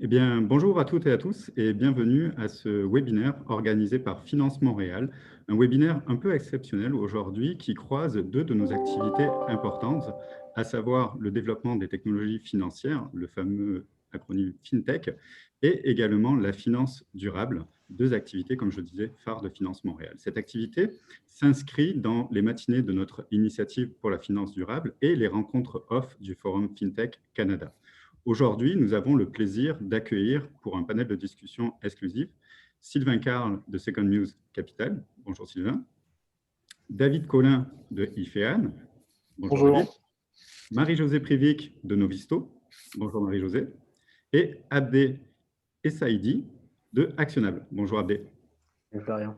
Eh bien, bonjour à toutes et à tous et bienvenue à ce webinaire organisé par Finance Montréal. Un webinaire un peu exceptionnel aujourd'hui qui croise deux de nos activités importantes, à savoir le développement des technologies financières, le fameux acronyme FinTech, et également la finance durable, deux activités, comme je disais, phares de Finance Montréal. Cette activité s'inscrit dans les matinées de notre initiative pour la finance durable et les rencontres off du Forum FinTech Canada. Aujourd'hui, nous avons le plaisir d'accueillir pour un panel de discussion exclusif Sylvain Carle de Second News Capital. Bonjour Sylvain. David Collin de IFEAN. Bonjour David. Bonjour. Marie-Josée Privic de Novisto. Bonjour Marie-Josée. Et Abdé Essaïdi de Actionnable. Bonjour Abdé. Florian.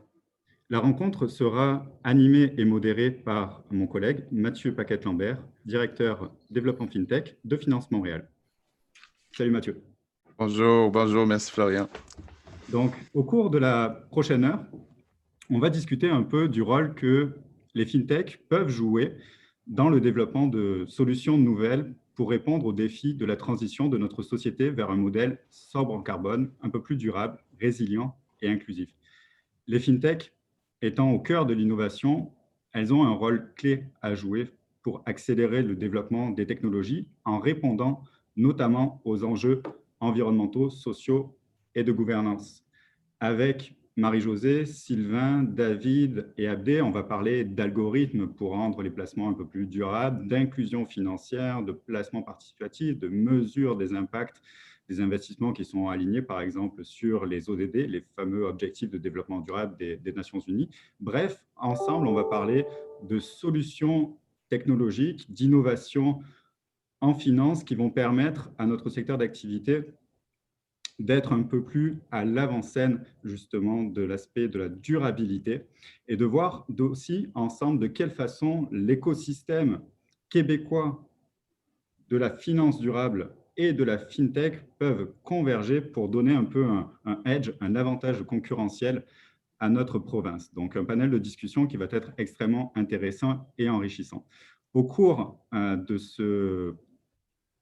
La rencontre sera animée et modérée par mon collègue Mathieu Paquette-Lambert, directeur développement FinTech de Finance Montréal. Salut Mathieu. Bonjour, merci Florian. Donc, au cours de la prochaine heure, on va discuter un peu du rôle que les fintechs peuvent jouer dans le développement de solutions nouvelles pour répondre aux défis de la transition de notre société vers un modèle sobre en carbone, un peu plus durable, résilient et inclusif. Les fintechs étant au cœur de l'innovation, elles ont un rôle clé à jouer pour accélérer le développement des technologies en répondant notamment aux enjeux environnementaux, sociaux et de gouvernance. Avec Marie-Josée, Sylvain, David et Abdé, on va parler d'algorithmes pour rendre les placements un peu plus durables, d'inclusion financière, de placement participatif, de mesure des impacts des investissements qui sont alignés, par exemple, sur les ODD, les fameux objectifs de développement durable des Nations Unies. Bref, ensemble, on va parler de solutions technologiques, d'innovation en finance qui vont permettre à notre secteur d'activité d'être un peu plus à l'avant-scène justement de l'aspect de la durabilité et de voir aussi ensemble de quelle façon l'écosystème québécois de la finance durable et de la fintech peuvent converger pour donner un peu un edge, un avantage concurrentiel à notre province. Donc un panel de discussion qui va être extrêmement intéressant et enrichissant. Au cours de ce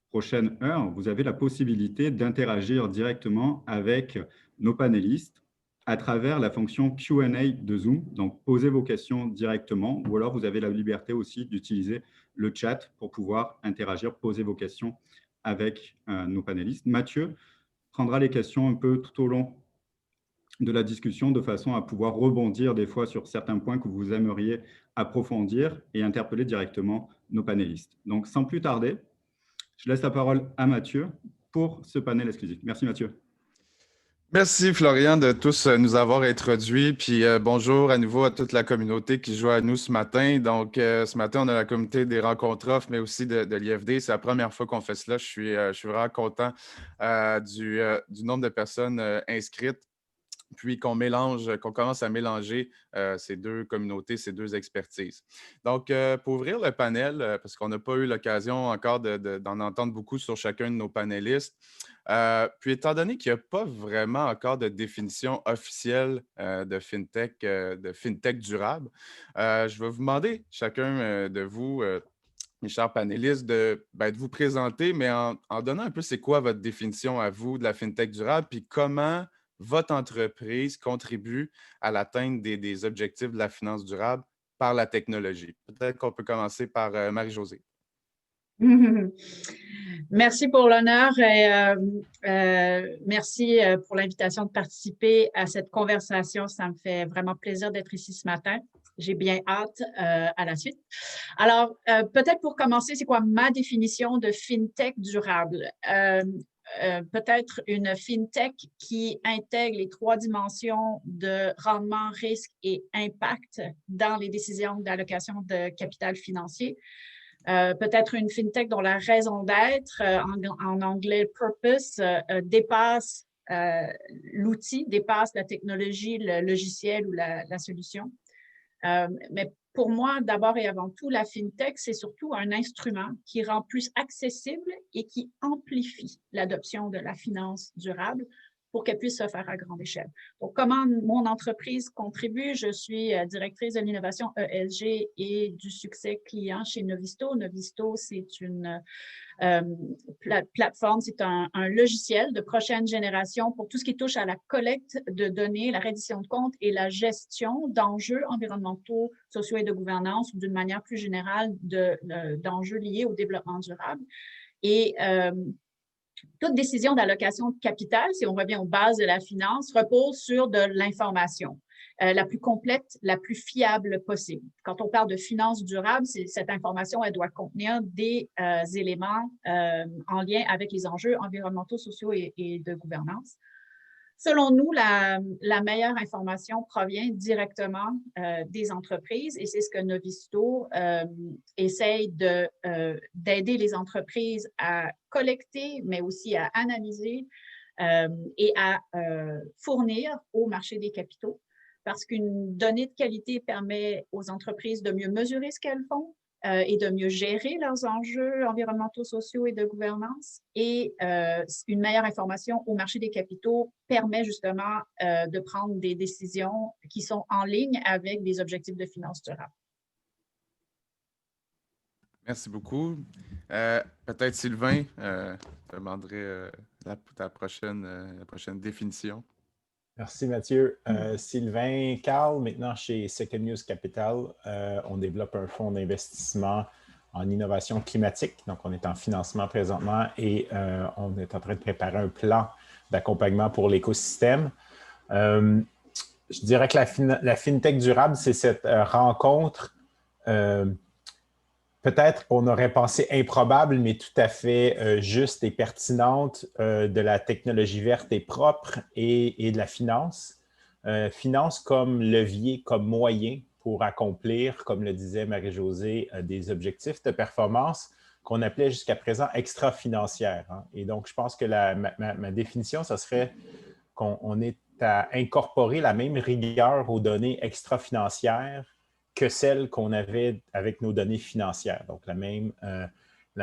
prochaine heure, vous avez la possibilité d'interagir directement avec nos panélistes à travers la fonction Q&A de Zoom. Donc, posez vos questions directement ou alors vous avez la liberté aussi d'utiliser le chat pour pouvoir interagir, poser vos questions avec nos panélistes. Mathieu prendra les questions un peu tout au long de la discussion de façon à pouvoir rebondir des fois sur certains points que vous aimeriez approfondir et interpeller directement nos panélistes. Donc, sans plus tarder, je laisse la parole à Mathieu pour ce panel exclusif. Merci Mathieu. Merci Florian de tous nous avoir introduits. Puis bonjour à nouveau à toute la communauté qui joue à nous ce matin. Donc ce matin, on a la communauté des rencontres off, mais aussi de l'IFD. C'est la première fois qu'on fait cela. Je suis vraiment content du nombre de personnes inscrites. Puis qu'on commence à mélanger ces deux communautés, ces deux expertises. Donc, pour ouvrir le panel, parce qu'on n'a pas eu l'occasion encore d'en entendre beaucoup sur chacun de nos panélistes, puis étant donné qu'il n'y a pas vraiment encore de définition officielle de FinTech durable, je vais vous demander, chacun de vous, mes chers panélistes, de vous présenter, mais en donnant un peu c'est quoi votre définition à vous de la FinTech durable, puis comment votre entreprise contribue à l'atteinte des objectifs de la finance durable par la technologie. Peut-être qu'on peut commencer par Marie-Josée. Merci pour l'honneur et merci pour l'invitation de participer à cette conversation. Ça me fait vraiment plaisir d'être ici ce matin. J'ai bien hâte à la suite. Alors, peut-être pour commencer, c'est quoi ma définition de FinTech durable? Peut-être une FinTech qui intègre les trois dimensions de rendement, risque et impact dans les décisions d'allocation de capital financier. Peut-être une FinTech dont la raison d'être, en anglais purpose, dépasse l'outil, dépasse la technologie, le logiciel ou la solution. Mais pour moi, d'abord et avant tout, la FinTech, c'est surtout un instrument qui rend plus accessible et qui amplifie l'adoption de la finance durable pour qu'elle puisse se faire à grande échelle. Donc, comment mon entreprise contribue? Je suis directrice de l'innovation ESG et du succès client chez Novisto. Novisto, c'est une plateforme, c'est un logiciel de prochaine génération pour tout ce qui touche à la collecte de données, la reddition de comptes et la gestion d'enjeux environnementaux, sociaux et de gouvernance ou d'une manière plus générale d'enjeux liés au développement durable. Et toute décision d'allocation de capital, si on revient aux bases de la finance, repose sur de l'information. La plus complète, la plus fiable possible. Quand on parle de finances durables, cette information, elle doit contenir des éléments en lien avec les enjeux environnementaux, sociaux et de gouvernance. Selon nous, la meilleure information provient directement des entreprises et c'est ce que Novisto essaye d'aider les entreprises à collecter, mais aussi à analyser et à fournir au marché des capitaux. Parce qu'une donnée de qualité permet aux entreprises de mieux mesurer ce qu'elles font et de mieux gérer leurs enjeux environnementaux, sociaux et de gouvernance. Et une meilleure information au marché des capitaux permet justement de prendre des décisions qui sont en ligne avec des objectifs de finances durables. Merci beaucoup. Peut-être Sylvain, je demanderai la prochaine définition. Merci Mathieu. Sylvain Carl, maintenant chez Second News Capital, on développe un fonds d'investissement en innovation climatique. Donc, on est en financement présentement et on est en train de préparer un plan d'accompagnement pour l'écosystème. Je dirais que la FinTech durable, c'est cette rencontre peut-être on aurait pensé improbable, mais tout à fait juste et pertinente de la technologie verte et propre et de la finance. Finance comme levier, comme moyen pour accomplir, comme le disait Marie-Josée, des objectifs de performance qu'on appelait jusqu'à présent extra-financières. Hein. Et donc, je pense que ma définition, ce serait qu'on est à incorporer la même rigueur aux données extra-financières que celle qu'on avait avec nos données financières. Donc, la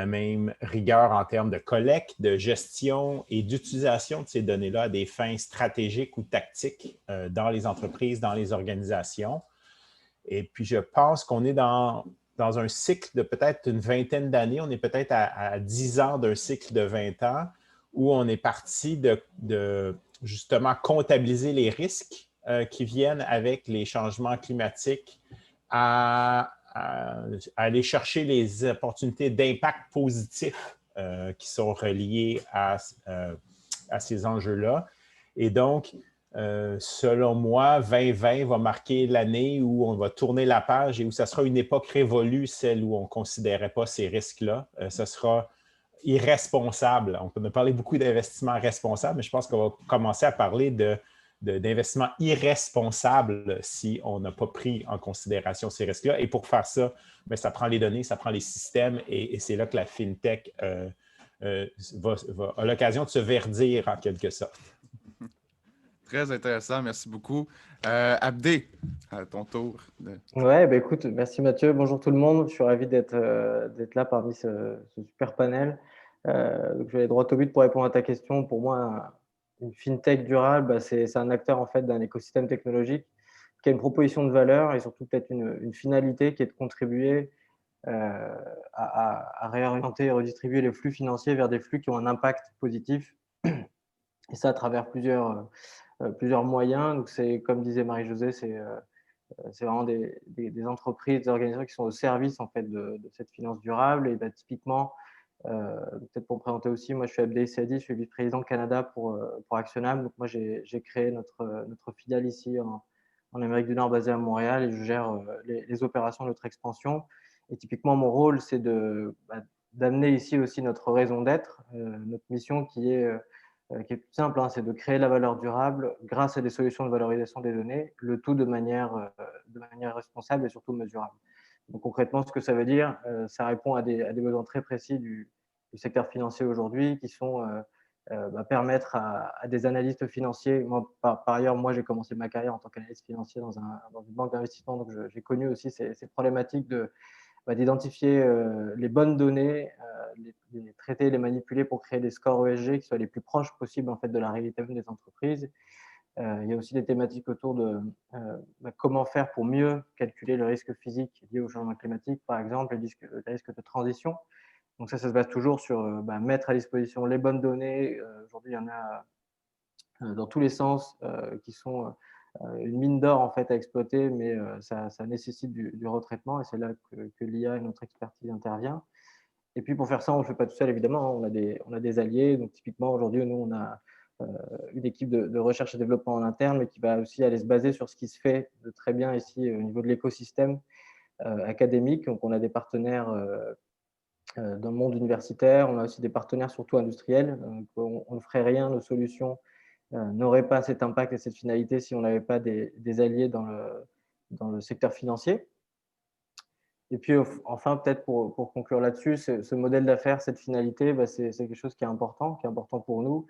même rigueur en termes de collecte, de gestion et d'utilisation de ces données-là à des fins stratégiques ou tactiques dans les entreprises, dans les organisations. Et puis, je pense qu'on est dans un cycle de peut-être une vingtaine d'années. On est peut-être à 10 ans d'un cycle de 20 ans où on est parti de justement comptabiliser les risques qui viennent avec les changements climatiques à aller chercher les opportunités d'impact positif qui sont reliées à ces enjeux-là. Et donc, selon moi, 2020 va marquer l'année où on va tourner la page et où ça sera une époque révolue, celle où on ne considérait pas ces risques-là. Ça sera irresponsable. On a parlé beaucoup d'investissement responsable, mais je pense qu'on va commencer à parler d'investissement irresponsable si on n'a pas pris en considération ces risques-là. Et pour faire ça, bien, ça prend les données, ça prend les systèmes et c'est là que la FinTech a l'occasion de se verdir en quelque sorte. Très intéressant, merci beaucoup. Abdé, à ton tour. Ouais, bah écoute, merci Mathieu. Bonjour tout le monde. Je suis ravi d'être là parmi ce super panel. Donc je vais aller droit au but pour répondre à ta question. Pour moi, une FinTech durable, bah, c'est un acteur en fait d'un écosystème technologique qui a une proposition de valeur et surtout peut-être une finalité qui est de contribuer à réorienter et redistribuer les flux financiers vers des flux qui ont un impact positif. Et ça à travers plusieurs moyens. Donc, c'est comme disait Marie-Josée, c'est vraiment des entreprises, des organisations qui sont au service en fait de cette finance durable. Et bah, typiquement, peut-être pour me présenter aussi, moi je suis Abdé Saadi, je suis vice-président Canada pour Actionam. Donc moi j'ai créé notre filiale ici en Amérique du Nord basée à Montréal et je gère les opérations de notre expansion. Et typiquement mon rôle c'est d'amener ici aussi notre raison d'être, notre mission qui est toute simple, hein, c'est de créer la valeur durable grâce à des solutions de valorisation des données, le tout de manière responsable et surtout mesurable. Donc concrètement, ce que ça veut dire, ça répond à des besoins très précis du secteur financier aujourd'hui qui sont permettre à des analystes financiers. Moi, par ailleurs, moi j'ai commencé ma carrière en tant qu'analyste financier dans une banque d'investissement, donc j'ai connu aussi ces problématiques de d'identifier les bonnes données, les traiter, les manipuler pour créer des scores ESG qui soient les plus proches possibles en fait, de la réalité des entreprises. Il y a aussi des thématiques autour de comment faire pour mieux calculer le risque physique lié au changement climatique, par exemple, les risques de transition. Donc ça se base toujours sur mettre à disposition les bonnes données. Aujourd'hui, il y en a dans tous les sens qui sont une mine d'or en fait, à exploiter, mais ça nécessite du retraitement et c'est là que l'IA et notre expertise intervient. Et puis pour faire ça, on ne le fait pas tout seul, évidemment, on a des alliés. Donc typiquement, aujourd'hui, nous, on a une équipe de recherche et développement en interne, mais qui va aussi aller se baser sur ce qui se fait de très bien ici au niveau de l'écosystème académique. Donc on a des partenaires dans le monde universitaire, on a aussi des partenaires surtout industriels. Donc, on ne ferait rien, nos solutions n'auraient pas cet impact et cette finalité si on n'avait pas des alliés dans le secteur financier. Et puis enfin, peut-être pour conclure là-dessus, ce modèle d'affaires, cette finalité, c'est quelque chose qui est important pour nous.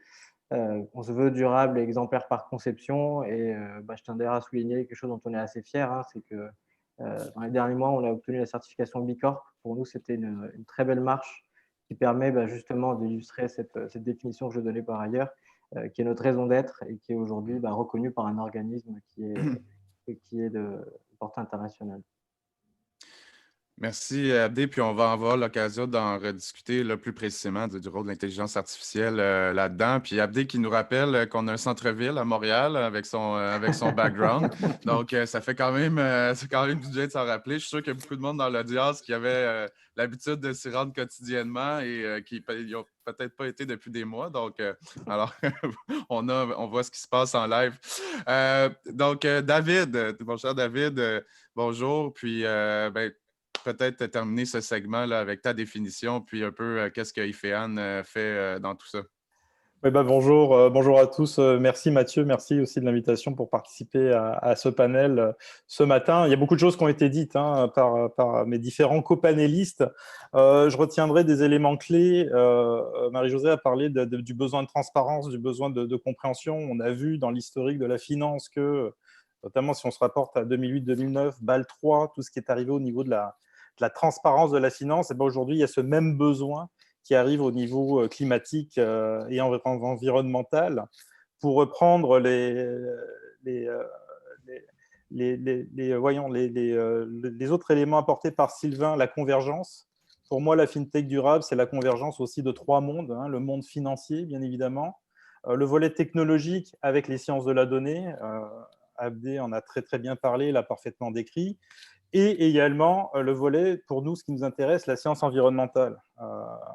On se veut durable et exemplaire par conception. Et je tiens d'ailleurs à souligner quelque chose dont on est assez fier, c'est que dans les derniers mois, on a obtenu la certification B Corp. Pour nous, c'était une très belle marche qui permet justement d'illustrer cette définition que je donnais par ailleurs, qui est notre raison d'être et qui est aujourd'hui reconnue par un organisme qui est de portée internationale. Merci, Abdé. Puis on va avoir l'occasion d'en rediscuter là, plus précisément du rôle de l'intelligence artificielle là-dedans. Puis Abdé qui nous rappelle qu'on a un centre-ville à Montréal avec son background. Donc, ça fait quand même du bien de s'en rappeler. Je suis sûr qu'il y a beaucoup de monde dans l'audience qui avait l'habitude de s'y rendre quotidiennement et qui n'ont peut-être pas été depuis des mois. Donc, alors, on voit ce qui se passe en live. Donc, David, mon cher David, bonjour. Puis, peut-être terminer ce segment là, avec ta définition, puis un peu qu'est-ce que IFEAN fait dans tout ça. Oui, bonjour à tous. Merci Mathieu, merci aussi de l'invitation pour participer à ce panel ce matin. Il y a beaucoup de choses qui ont été dites par mes différents copanélistes. Je retiendrai des éléments clés. Marie-Josée a parlé du besoin de transparence, du besoin de compréhension. On a vu dans l'historique de la finance que, notamment si on se rapporte à 2008-2009, BAL 3, tout ce qui est arrivé au niveau de la transparence de la finance, et aujourd'hui, il y a ce même besoin qui arrive au niveau climatique et environnemental. Pour reprendre les autres éléments apportés par Sylvain, la convergence. Pour moi, la FinTech durable, c'est la convergence aussi de trois mondes. Le monde financier, bien évidemment, le volet technologique avec les sciences de la donnée. Abdé en a très, très bien parlé, l'a parfaitement décrit. Et également, le volet, pour nous, ce qui nous intéresse, la science environnementale.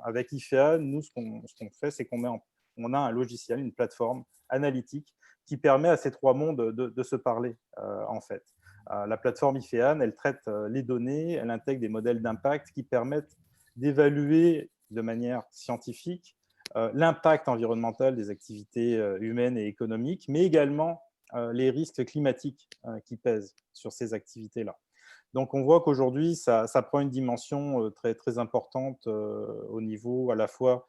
Avec IFEAN, nous, ce qu'on fait, c'est qu'on a un logiciel, une plateforme analytique qui permet à ces trois mondes de se parler, en fait. La plateforme IFEAN, elle traite les données, elle intègre des modèles d'impact qui permettent d'évaluer de manière scientifique l'impact environnemental des activités humaines et économiques, mais également les risques climatiques qui pèsent sur ces activités-là. Donc, on voit qu'aujourd'hui, ça prend une dimension très, très importante au niveau à la fois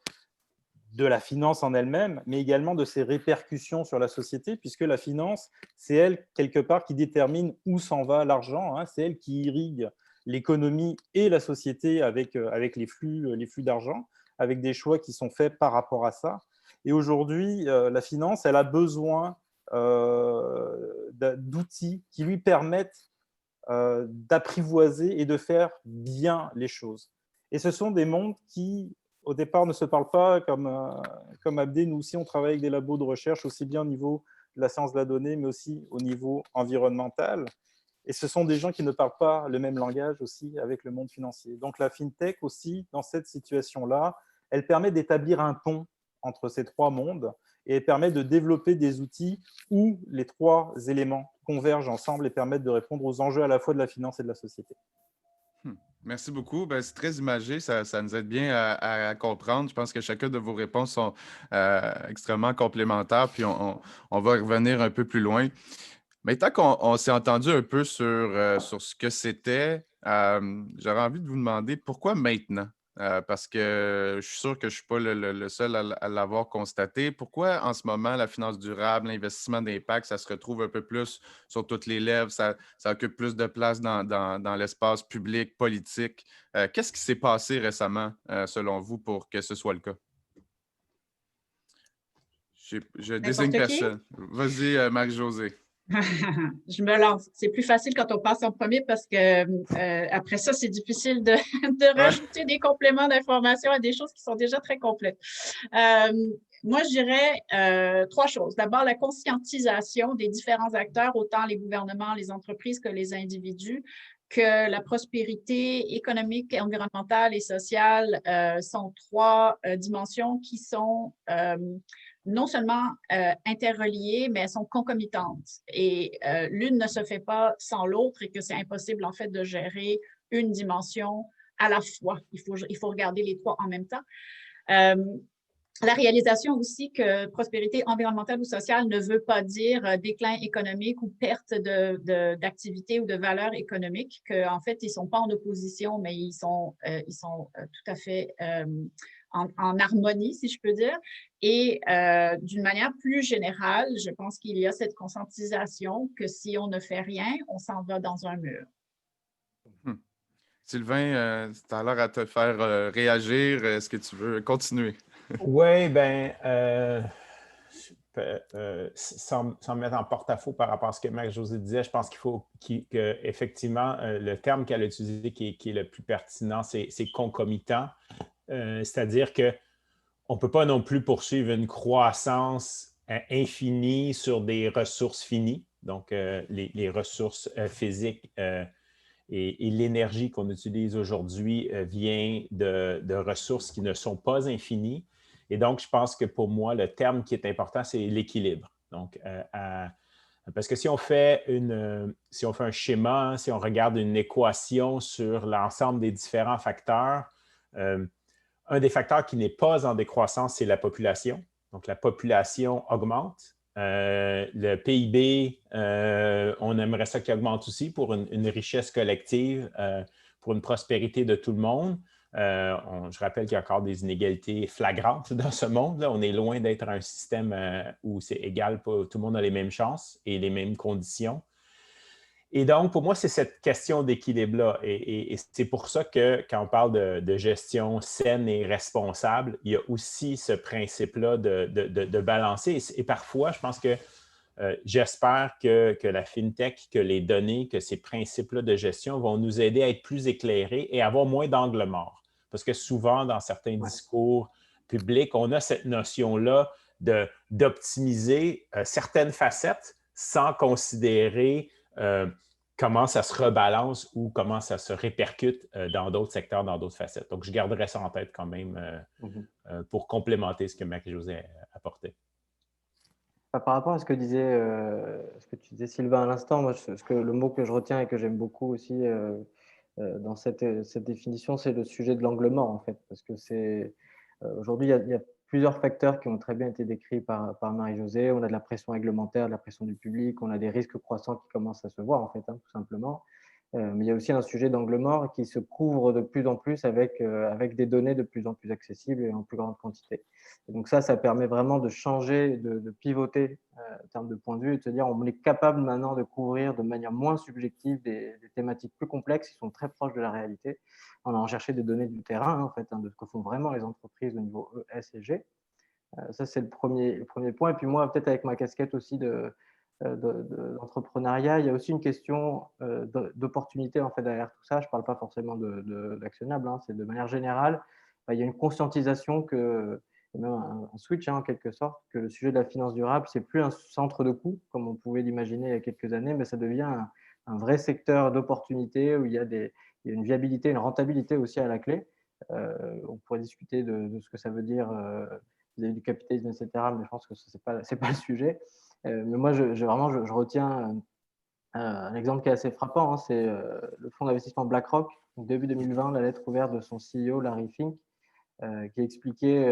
de la finance en elle-même, mais également de ses répercussions sur la société, puisque la finance, c'est elle, quelque part, qui détermine où s'en va l'argent. C'est elle qui irrigue l'économie et la société avec les flux d'argent, avec des choix qui sont faits par rapport à ça. Et aujourd'hui, la finance, elle a besoin d'outils qui lui permettent d'apprivoiser et de faire bien les choses. Et ce sont des mondes qui, au départ, ne se parlent pas comme Abdé. Nous aussi, on travaille avec des labos de recherche, aussi bien au niveau de la science de la donnée, mais aussi au niveau environnemental. Et ce sont des gens qui ne parlent pas le même langage aussi avec le monde financier. Donc la FinTech aussi, dans cette situation-là, elle permet d'établir un pont entre ces trois mondes et elle permet de développer des outils où les trois éléments convergent ensemble et permettent de répondre aux enjeux à la fois de la finance et de la société. Merci beaucoup. C'est très imagé, ça nous aide bien à comprendre. Je pense que chacune de vos réponses sont extrêmement complémentaires, puis on va revenir un peu plus loin. Mais tant qu'on s'est entendu un peu sur ce que c'était, j'aurais envie de vous demander pourquoi maintenant? parce que je suis sûr que je ne suis pas le seul à l'avoir constaté. Pourquoi en ce moment, la finance durable, l'investissement d'impact, ça se retrouve un peu plus sur toutes les lèvres, ça occupe plus de place dans l'espace public, politique? Qu'est-ce qui s'est passé récemment, selon vous, pour que ce soit le cas? Je désigne N'importe qui? personne. Vas-y, Marie-Josée. Je me lance. C'est plus facile quand on passe en premier parce que après ça, c'est difficile de rajouter des compléments d'information à des choses qui sont déjà très complètes. Moi, je dirais 3 choses. D'abord, la conscientisation des différents acteurs, autant les gouvernements, les entreprises que les individus, que la prospérité économique, environnementale et sociale sont 3 dimensions qui sont non seulement interreliées, mais elles sont concomitantes. Et l'une ne se fait pas sans l'autre et que c'est impossible, en fait, de gérer une dimension à la fois. Il faut regarder les 3 en même temps. La réalisation aussi que prospérité environnementale ou sociale ne veut pas dire déclin économique ou perte d'activité ou de valeur économique, qu'en fait, ils ne sont pas en opposition, mais ils sont tout à fait en harmonie, si je peux dire. Et d'une manière plus générale, je pense qu'il y a cette conscientisation que si on ne fait rien, on s'en va dans un mur. Sylvain, tu as l'air à te faire réagir. Est-ce que tu veux continuer? Oui, bien, sans me mettre en porte-à-faux par rapport à ce que Marie-Josée disait, je pense qu'il faut qu'effectivement, le terme qu'elle a utilisé qui est le plus pertinent, c'est concomitant. C'est-à-dire qu'on ne peut pas non plus poursuivre une croissance infinie sur des ressources finies, donc les ressources physiques et l'énergie qu'on utilise aujourd'hui vient de ressources qui ne sont pas infinies. Et donc, je pense que pour moi, le terme qui est important, c'est l'équilibre. Donc, parce que si on fait un schéma, si on regarde une équation sur l'ensemble des différents facteurs, un des facteurs qui n'est pas en décroissance, c'est la population. Donc, la population augmente. Le PIB, on aimerait ça qu'il augmente aussi pour une richesse collective, pour une prospérité de tout le monde. Je rappelle qu'il y a encore des inégalités flagrantes dans ce monde-là. On est loin d'être un système où c'est égal, tout le monde a les mêmes chances et les mêmes conditions. Et donc, pour moi, c'est cette question d'équilibre-là. Et c'est pour ça que quand on parle de gestion saine et responsable, il y a aussi ce principe-là de balancer. Et parfois, je pense que j'espère que la FinTech, que les données, que ces principes-là de gestion vont nous aider à être plus éclairés et avoir moins d'angle mort. Parce que souvent, dans certains discours publics, on a cette notion-là d'optimiser certaines facettes sans considérer comment ça se rebalance ou comment ça se répercute dans d'autres secteurs, dans d'autres facettes. Donc, je garderai ça en tête quand même pour complémenter ce que Marie-Josée apportait. Par rapport à ce que tu disais, Sylvain, à l'instant, moi, le mot que je retiens et que j'aime beaucoup aussi dans cette définition, c'est le sujet de l'angle mort, en fait. Parce que aujourd'hui, il y a plusieurs facteurs qui ont très bien été décrits par Marie-Josée. On a de la pression réglementaire, de la pression du public, on a des risques croissants qui commencent à se voir, en fait, tout simplement. Mais il y a aussi un sujet d'angle mort qui se couvre de plus en plus avec des données de plus en plus accessibles et en plus grande quantité. Et donc ça permet vraiment de changer, de pivoter en termes de point de vue et de se dire on est capable maintenant de couvrir de manière moins subjective des thématiques plus complexes qui sont très proches de la réalité. On a en cherché des données du terrain, en fait, de ce que font vraiment les entreprises au niveau E, S et G. Ça, c'est le premier point. Et puis moi, peut-être avec ma casquette aussi d'entrepreneuriat, il y a aussi une question d'opportunité en fait, derrière tout ça. Je ne parle pas forcément d'actionnable, c'est de manière générale. Il y a une conscientisation et même un switch en quelque sorte, que le sujet de la finance durable, ce n'est plus un centre de coût, comme on pouvait l'imaginer il y a quelques années, mais ça devient un vrai secteur d'opportunité où il y a une viabilité, une rentabilité aussi à la clé. On pourrait discuter de ce que ça veut dire vis-à-vis du capitalisme, etc., mais je pense que ce n'est pas le sujet. Mais moi, je retiens un exemple qui est assez frappant, c'est le fonds d'investissement BlackRock, début 2020, la lettre ouverte de son CEO, Larry Fink, qui expliquait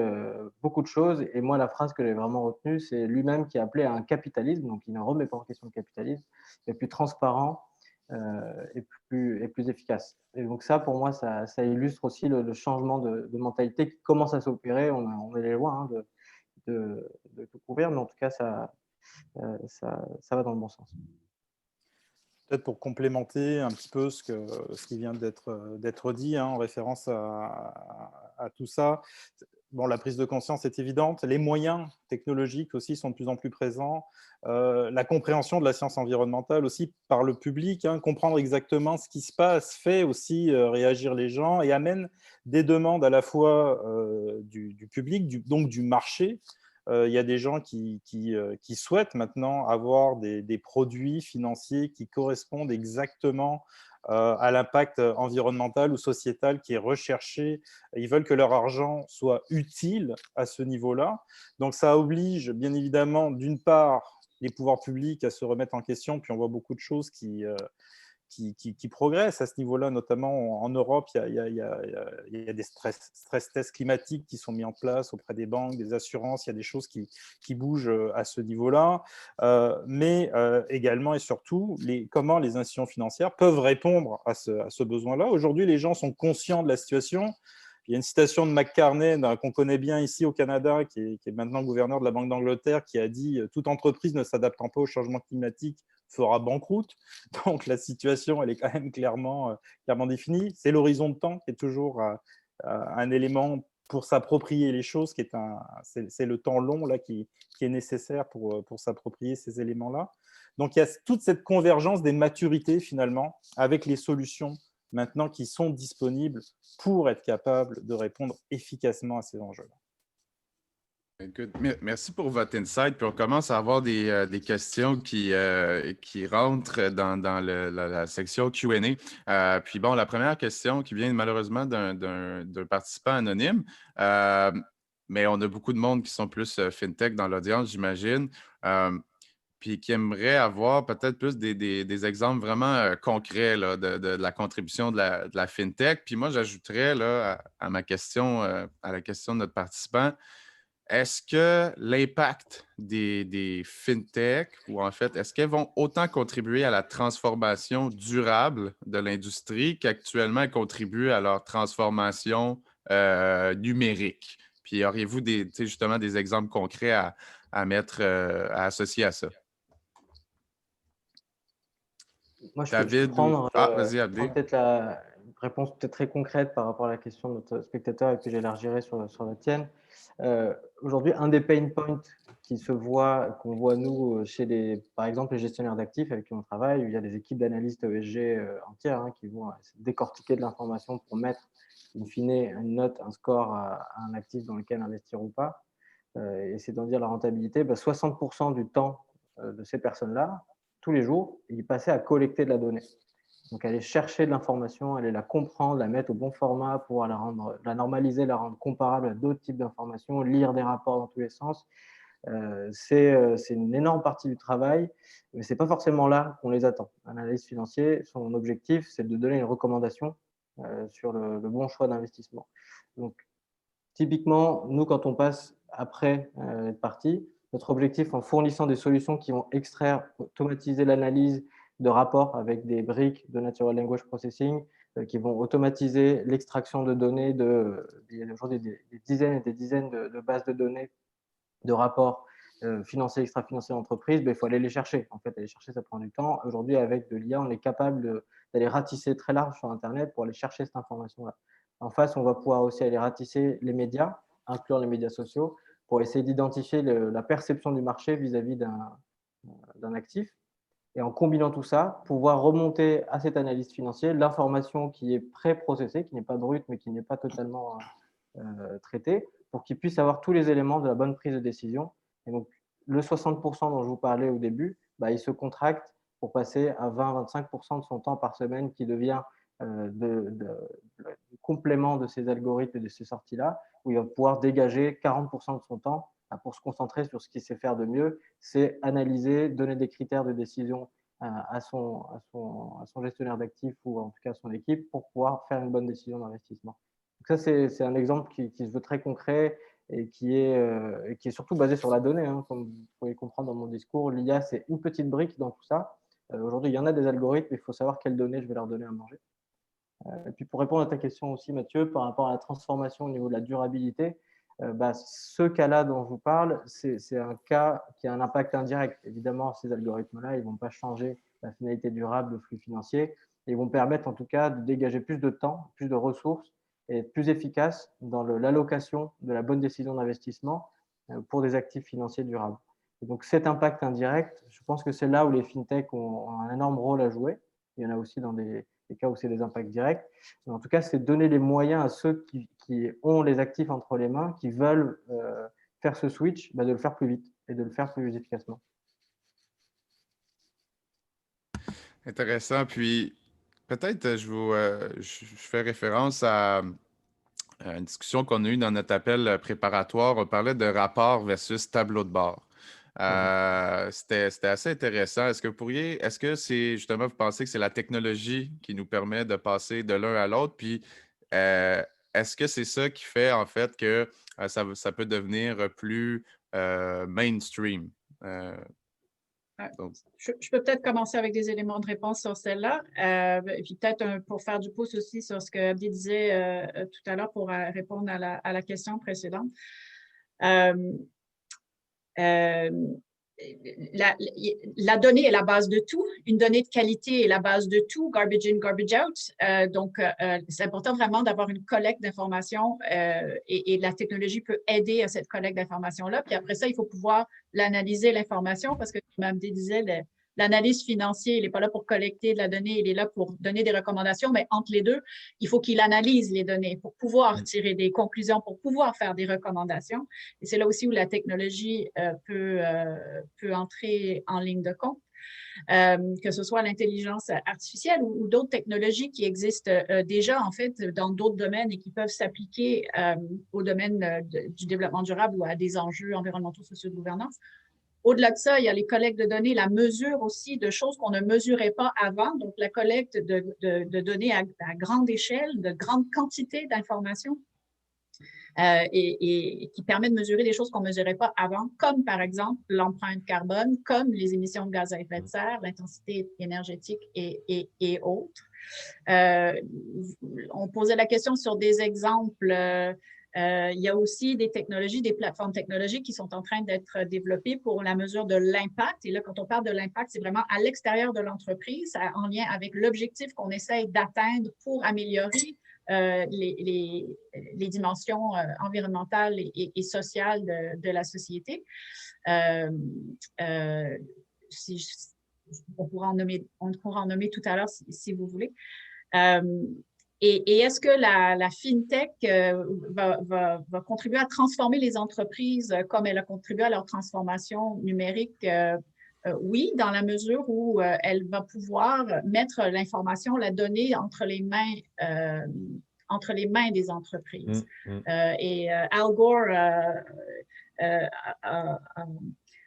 beaucoup de choses. Et moi, la phrase que j'ai vraiment retenue, c'est lui-même qui a appelé à un capitalisme, donc il ne remet pas en question le capitalisme, mais plus transparent et plus efficace. Et donc ça, pour moi, ça illustre aussi le changement de mentalité qui commence à s'opérer. On est loin hein, de tout couvrir, mais en tout cas, ça va dans le bon sens. Peut-être pour complémenter un petit peu ce qui vient d'être dit hein, en référence à tout ça. Bon, la prise de conscience est évidente. Les moyens technologiques aussi sont de plus en plus présents. La compréhension de la science environnementale aussi par le public, hein, comprendre exactement ce qui se passe, fait aussi réagir les gens et amène des demandes à la fois du public, donc du marché. Il y a des gens qui souhaitent maintenant avoir des produits financiers qui correspondent exactement à l'impact environnemental ou sociétal qui est recherché. Ils veulent que leur argent soit utile à ce niveau-là. Donc, ça oblige, bien évidemment, d'une part, les pouvoirs publics à se remettre en question. Puis, on voit beaucoup de choses qui progressent à ce niveau-là, notamment en Europe. Il y a des stress tests climatiques qui sont mis en place auprès des banques, des assurances. Il y a des choses qui bougent à ce niveau-là. Mais également et surtout, comment les institutions financières peuvent répondre à ce besoin-là. Aujourd'hui, les gens sont conscients de la situation. Il y a une citation de McCartney qu'on connaît bien ici au Canada, qui est maintenant gouverneur de la Banque d'Angleterre, qui a dit « Toute entreprise ne s'adaptant pas au changement climatique fera banqueroute ». Donc, la situation, elle est quand même clairement définie. C'est l'horizon de temps qui est toujours un élément pour s'approprier les choses, c'est le temps long là, qui est nécessaire pour s'approprier ces éléments-là. Donc, il y a toute cette convergence des maturités, finalement, avec les solutions maintenant qui sont disponibles pour être capables de répondre efficacement à ces enjeux-là. Merci pour votre insight. Puis on commence à avoir des questions qui rentrent dans la section Q&A. Puis bon, la première question qui vient malheureusement d'un participant anonyme, mais on a beaucoup de monde qui sont plus FinTech dans l'audience, j'imagine. Puis qui aimerait avoir peut-être plus des exemples vraiment concrets là, de la contribution de la FinTech. Puis moi, j'ajouterais là, à ma question, à la question de notre participant, est-ce que l'impact des FinTech, ou en fait, est-ce qu'elles vont autant contribuer à la transformation durable de l'industrie qu'actuellement elles contribuent à leur transformation numérique? Puis auriez-vous justement des exemples concrets à mettre, à associer à ça? Moi, je peux prendre, vas-y, Abdé. peut-être la réponse peut-être très concrète par rapport à la question de notre spectateur et puis j'élargirai sur la tienne. Aujourd'hui, un des pain points qu'on voit nous par exemple les gestionnaires d'actifs avec qui on travaille, il y a des équipes d'analystes ESG entières hein, qui vont décortiquer de l'information pour mettre in fine une note, un score à un actif dans lequel investir ou pas, et c'est d'en dire la rentabilité. 60% du temps de ces personnes-là, tous les jours, ils passaient à collecter de la donnée. Donc, aller chercher de l'information, aller la comprendre, la mettre au bon format pour la normaliser, la rendre comparable à d'autres types d'informations, lire des rapports dans tous les sens. C'est une énorme partie du travail, mais ce n'est pas forcément là qu'on les attend. Un analyste financier, son objectif, c'est de donner une recommandation sur le bon choix d'investissement. Donc, typiquement, nous, quand on passe après être parti, notre objectif en fournissant des solutions qui vont extraire, automatiser l'analyse de rapports avec des briques de Natural Language Processing qui vont automatiser l'extraction de données. Il y a aujourd'hui des dizaines et des dizaines de bases de données de rapports financiers, extra-financiers d'entreprise. Il faut aller les chercher. En fait, aller chercher, ça prend du temps. Aujourd'hui, avec de l'IA, on est capable d'aller ratisser très large sur Internet pour aller chercher cette information-là. En face, on va pouvoir aussi aller ratisser les médias, inclure les médias sociaux, pour essayer d'identifier la perception du marché vis-à-vis d'un actif. Et en combinant tout ça, pouvoir remonter à cet analyste financier l'information qui est pré-processée, qui n'est pas brute, mais qui n'est pas totalement traitée, pour qu'il puisse avoir tous les éléments de la bonne prise de décision. Et donc, le 60% dont je vous parlais au début, il se contracte pour passer à 20-25% de son temps par semaine qui devient du complément de ces algorithmes et de ces sorties-là, où il va pouvoir dégager 40% de son temps pour se concentrer sur ce qu'il sait faire de mieux, c'est analyser, donner des critères de décision à son gestionnaire d'actifs ou en tout cas à son équipe pour pouvoir faire une bonne décision d'investissement. Donc ça, c'est un exemple qui se veut très concret et qui est surtout basé sur la donnée. Hein. Comme vous pouvez comprendre dans mon discours, l'IA, c'est une petite brique dans tout ça. Aujourd'hui, il y en a des algorithmes, il faut savoir quelles données je vais leur donner à manger. Et puis pour répondre à ta question aussi, Mathieu, par rapport à la transformation au niveau de la durabilité, ce cas-là dont je vous parle, c'est un cas qui a un impact indirect. Évidemment, ces algorithmes-là, ils ne vont pas changer la finalité durable de flux financiers. Ils vont permettre en tout cas de dégager plus de temps, plus de ressources et être plus efficaces dans l'allocation de la bonne décision d'investissement pour des actifs financiers durables. Et donc cet impact indirect, je pense que c'est là où les fintechs ont un énorme rôle à jouer. Il y en a aussi dans des cas où c'est des impacts directs. Mais en tout cas, c'est donner les moyens à ceux qui ont les actifs entre les mains, qui veulent faire ce switch, de le faire plus vite et de le faire plus efficacement. Intéressant. Puis, peut-être, je fais référence à une discussion qu'on a eue dans notre appel préparatoire. On parlait de rapport versus tableau de bord. C'était assez intéressant. Est-ce que c'est justement, vous pensez que c'est la technologie qui nous permet de passer de l'un à l'autre? Puis, est-ce que c'est ça qui fait en fait que ça peut devenir plus mainstream? Je peux peut-être commencer avec des éléments de réponse sur celle-là, et puis peut-être pour faire du pouce aussi sur ce que Abdi disait tout à l'heure pour répondre à la question précédente. La donnée est la base de tout. Une donnée de qualité est la base de tout, garbage in, garbage out. Donc, c'est important vraiment d'avoir une collecte d'informations et la technologie peut aider à cette collecte d'informations-là. Puis après ça, il faut pouvoir l'analyser, l'information, parce que, comme Abdi disait, l'analyse financière, il n'est pas là pour collecter de la donnée, il est là pour donner des recommandations, mais entre les deux, il faut qu'il analyse les données pour pouvoir tirer des conclusions, pour pouvoir faire des recommandations. Et c'est là aussi où la technologie peut entrer en ligne de compte. Que ce soit l'intelligence artificielle ou d'autres technologies qui existent déjà, en fait, dans d'autres domaines et qui peuvent s'appliquer au domaine du développement durable ou à des enjeux environnementaux, sociaux de gouvernance. Au-delà de ça, il y a les collectes de données, la mesure aussi de choses qu'on ne mesurait pas avant, donc la collecte de données à grande échelle, de grandes quantités d'informations et qui permet de mesurer des choses qu'on ne mesurait pas avant, comme par exemple l'empreinte carbone, comme les émissions de gaz à effet de serre, l'intensité énergétique et autres. On posait la question sur des exemples. Il y a aussi des technologies, des plateformes technologiques qui sont en train d'être développées pour la mesure de l'impact. Et là, quand on parle de l'impact, c'est vraiment à l'extérieur de l'entreprise, en lien avec l'objectif qu'on essaye d'atteindre pour améliorer les dimensions environnementales et sociales de la société. On pourra en nommer tout à l'heure si vous voulez. Et est-ce que la FinTech va contribuer à transformer les entreprises comme elle a contribué à leur transformation numérique? Oui, dans la mesure où elle va pouvoir mettre l'information, la donnée entre les mains des entreprises. Et Al Gore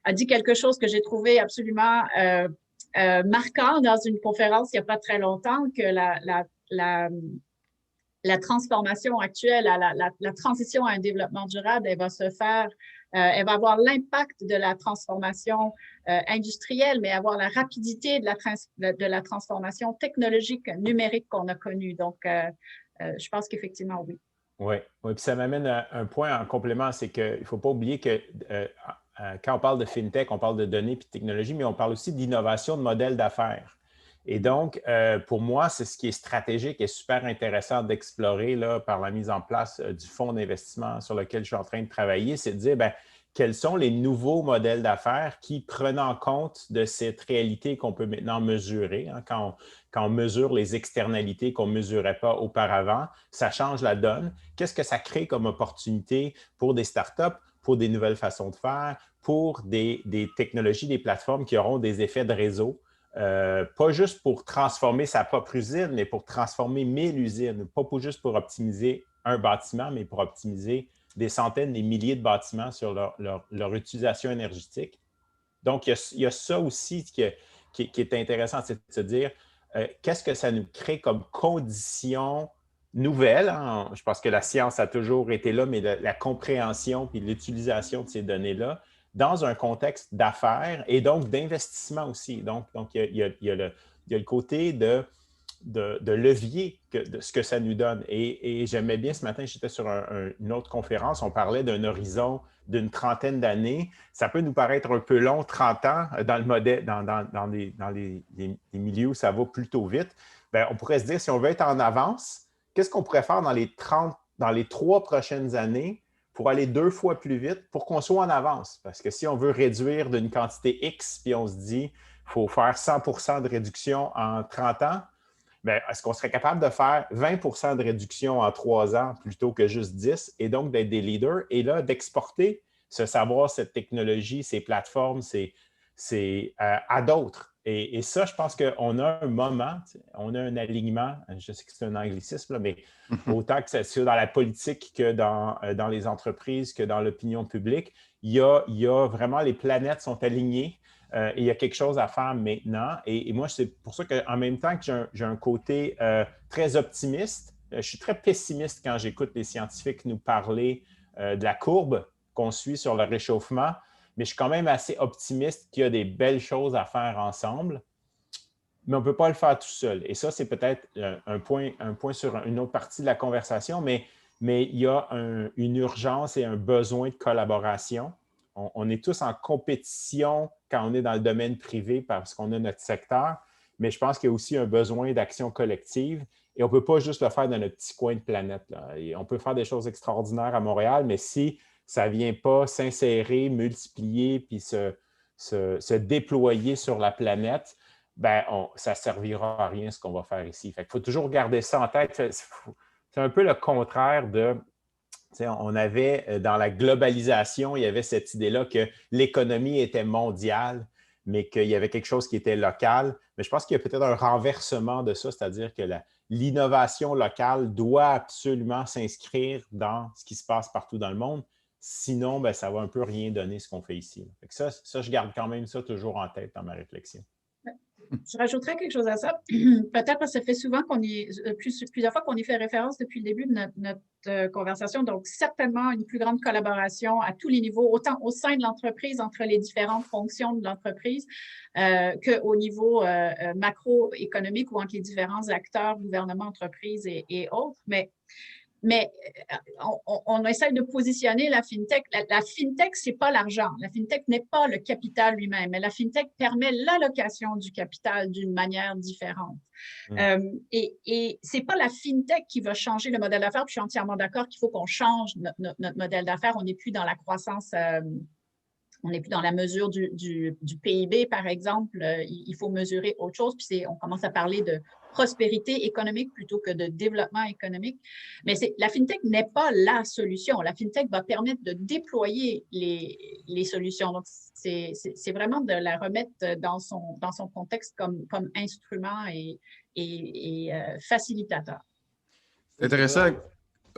a dit quelque chose que j'ai trouvé absolument marquant dans une conférence il n'y a pas très longtemps, que la transformation actuelle, la transition à un développement durable, elle va se faire, elle va avoir l'impact de la transformation industrielle, mais avoir la rapidité de la transformation technologique numérique qu'on a connue. Donc, je pense qu'effectivement, oui. Oui, puis ça m'amène à un point en complément, c'est qu'il ne faut pas oublier que quand on parle de FinTech, on parle de données et de technologie, mais on parle aussi d'innovation de modèles d'affaires. Et donc, pour moi, c'est ce qui est stratégique et super intéressant d'explorer là, par la mise en place du fonds d'investissement sur lequel je suis en train de travailler, c'est de dire, quels sont les nouveaux modèles d'affaires qui, prenant compte de cette réalité qu'on peut maintenant mesurer, hein, quand on mesure les externalités qu'on ne mesurait pas auparavant, ça change la donne. Qu'est-ce que ça crée comme opportunité pour des startups, pour des nouvelles façons de faire, pour des technologies, des plateformes qui auront des effets de réseau? Pas juste pour transformer sa propre usine, mais pour transformer 1000 usines. Pas juste pour optimiser un bâtiment, mais pour optimiser des centaines, des milliers de bâtiments sur leur utilisation énergétique. Donc, il y a ça aussi qui est intéressant, c'est de se dire qu'est-ce que ça nous crée comme conditions nouvelles. Hein? Je pense que la science a toujours été là, mais la compréhension et l'utilisation de ces données-là dans un contexte d'affaires et donc d'investissement aussi. Donc il y a le côté de levier de ce que ça nous donne. Et j'aimais bien ce matin, j'étais sur une autre conférence, on parlait d'un horizon d'une trentaine d'années. Ça peut nous paraître un peu long, 30 ans, dans le modèle, dans les milieux où ça va plutôt vite. Bien, on pourrait se dire, si on veut être en avance, qu'est-ce qu'on pourrait faire dans les 3 prochaines années pour aller 2 fois plus vite pour qu'on soit en avance? Parce que si on veut réduire d'une quantité X, puis on se dit, il faut faire 100 % de réduction en 30 ans, bien, est-ce qu'on serait capable de faire 20 % de réduction en 3 ans plutôt que juste 10 et donc d'être des leaders et là, d'exporter ce savoir, cette technologie, ces plateformes, à d'autres? Et ça, je pense qu'on a un moment, on a un alignement, je sais que c'est un anglicisme, là, mais autant que c'est dans la politique que dans les entreprises, que dans l'opinion publique, il y a vraiment, les planètes sont alignées. Et il y a quelque chose à faire maintenant. Et moi, c'est pour ça qu'en même temps que j'ai un côté très optimiste, je suis très pessimiste quand j'écoute les scientifiques nous parler de la courbe qu'on suit sur le réchauffement, mais je suis quand même assez optimiste qu'il y a des belles choses à faire ensemble, mais on ne peut pas le faire tout seul. Et ça, c'est peut-être un point sur une autre partie de la conversation, mais il y a une urgence et un besoin de collaboration. On est tous en compétition quand on est dans le domaine privé parce qu'on a notre secteur, mais je pense qu'il y a aussi un besoin d'action collective et on ne peut pas juste le faire dans notre petit coin de planète, là. Et on peut faire des choses extraordinaires à Montréal, mais si ça ne vient pas s'insérer, multiplier puis se déployer sur la planète, ben ça ne servira à rien ce qu'on va faire ici. Il faut toujours garder ça en tête. C'est un peu le contraire de... On avait, dans la globalisation, il y avait cette idée-là que l'économie était mondiale, mais qu'il y avait quelque chose qui était local. Mais je pense qu'il y a peut-être un renversement de ça, c'est-à-dire que l'innovation locale doit absolument s'inscrire dans ce qui se passe partout dans le monde. Sinon, ben, ça ne va un peu rien donner ce qu'on fait ici. Fait que ça, je garde quand même ça toujours en tête dans ma réflexion. Je rajouterais quelque chose à ça. Peut-être parce que ça fait souvent plusieurs fois qu'on y fait référence depuis le début de notre conversation. Donc, certainement une plus grande collaboration à tous les niveaux, autant au sein de l'entreprise, entre les différentes fonctions de l'entreprise, qu'au niveau macroéconomique ou entre les différents acteurs, gouvernement, entreprise et autres. Mais on essaie de positionner la FinTech. La FinTech, ce n'est pas l'argent. La FinTech n'est pas le capital lui-même, mais la FinTech permet l'allocation du capital d'une manière différente. Et ce n'est pas la FinTech qui va changer le modèle d'affaires. Je suis entièrement d'accord qu'il faut qu'on change notre modèle d'affaires. On n'est plus dans la croissance... on n'est plus dans la mesure du PIB, par exemple. Il faut mesurer autre chose. Puis on commence à parler de prospérité économique plutôt que de développement économique. Mais la FinTech n'est pas la solution. La FinTech va permettre de déployer les solutions. Donc, c'est vraiment de la remettre dans son contexte comme instrument et facilitateur. C'est intéressant.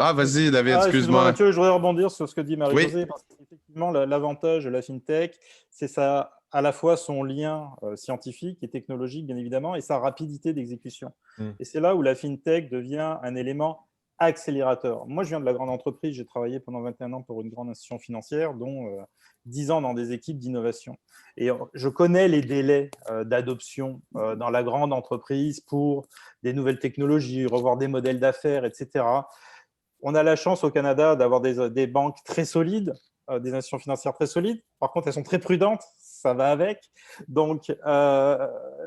Ah, vas-y, David, excuse-moi. Mathieu, je voudrais rebondir sur ce que dit Marie-Josée, Oui. parce qu'effectivement, l'avantage de la FinTech, c'est ça, à la fois son lien scientifique et technologique, bien évidemment, et sa rapidité d'exécution. Et c'est là où la FinTech devient un élément accélérateur. Moi, je viens de la grande entreprise, j'ai travaillé pendant 21 ans pour une grande institution financière, dont 10 ans dans des équipes d'innovation. Et je connais les délais d'adoption dans la grande entreprise pour des nouvelles technologies, revoir des modèles d'affaires, etc. On a la chance au Canada d'avoir des banques très solides, des institutions financières très solides. Par contre, elles sont très prudentes, ça va avec. Donc,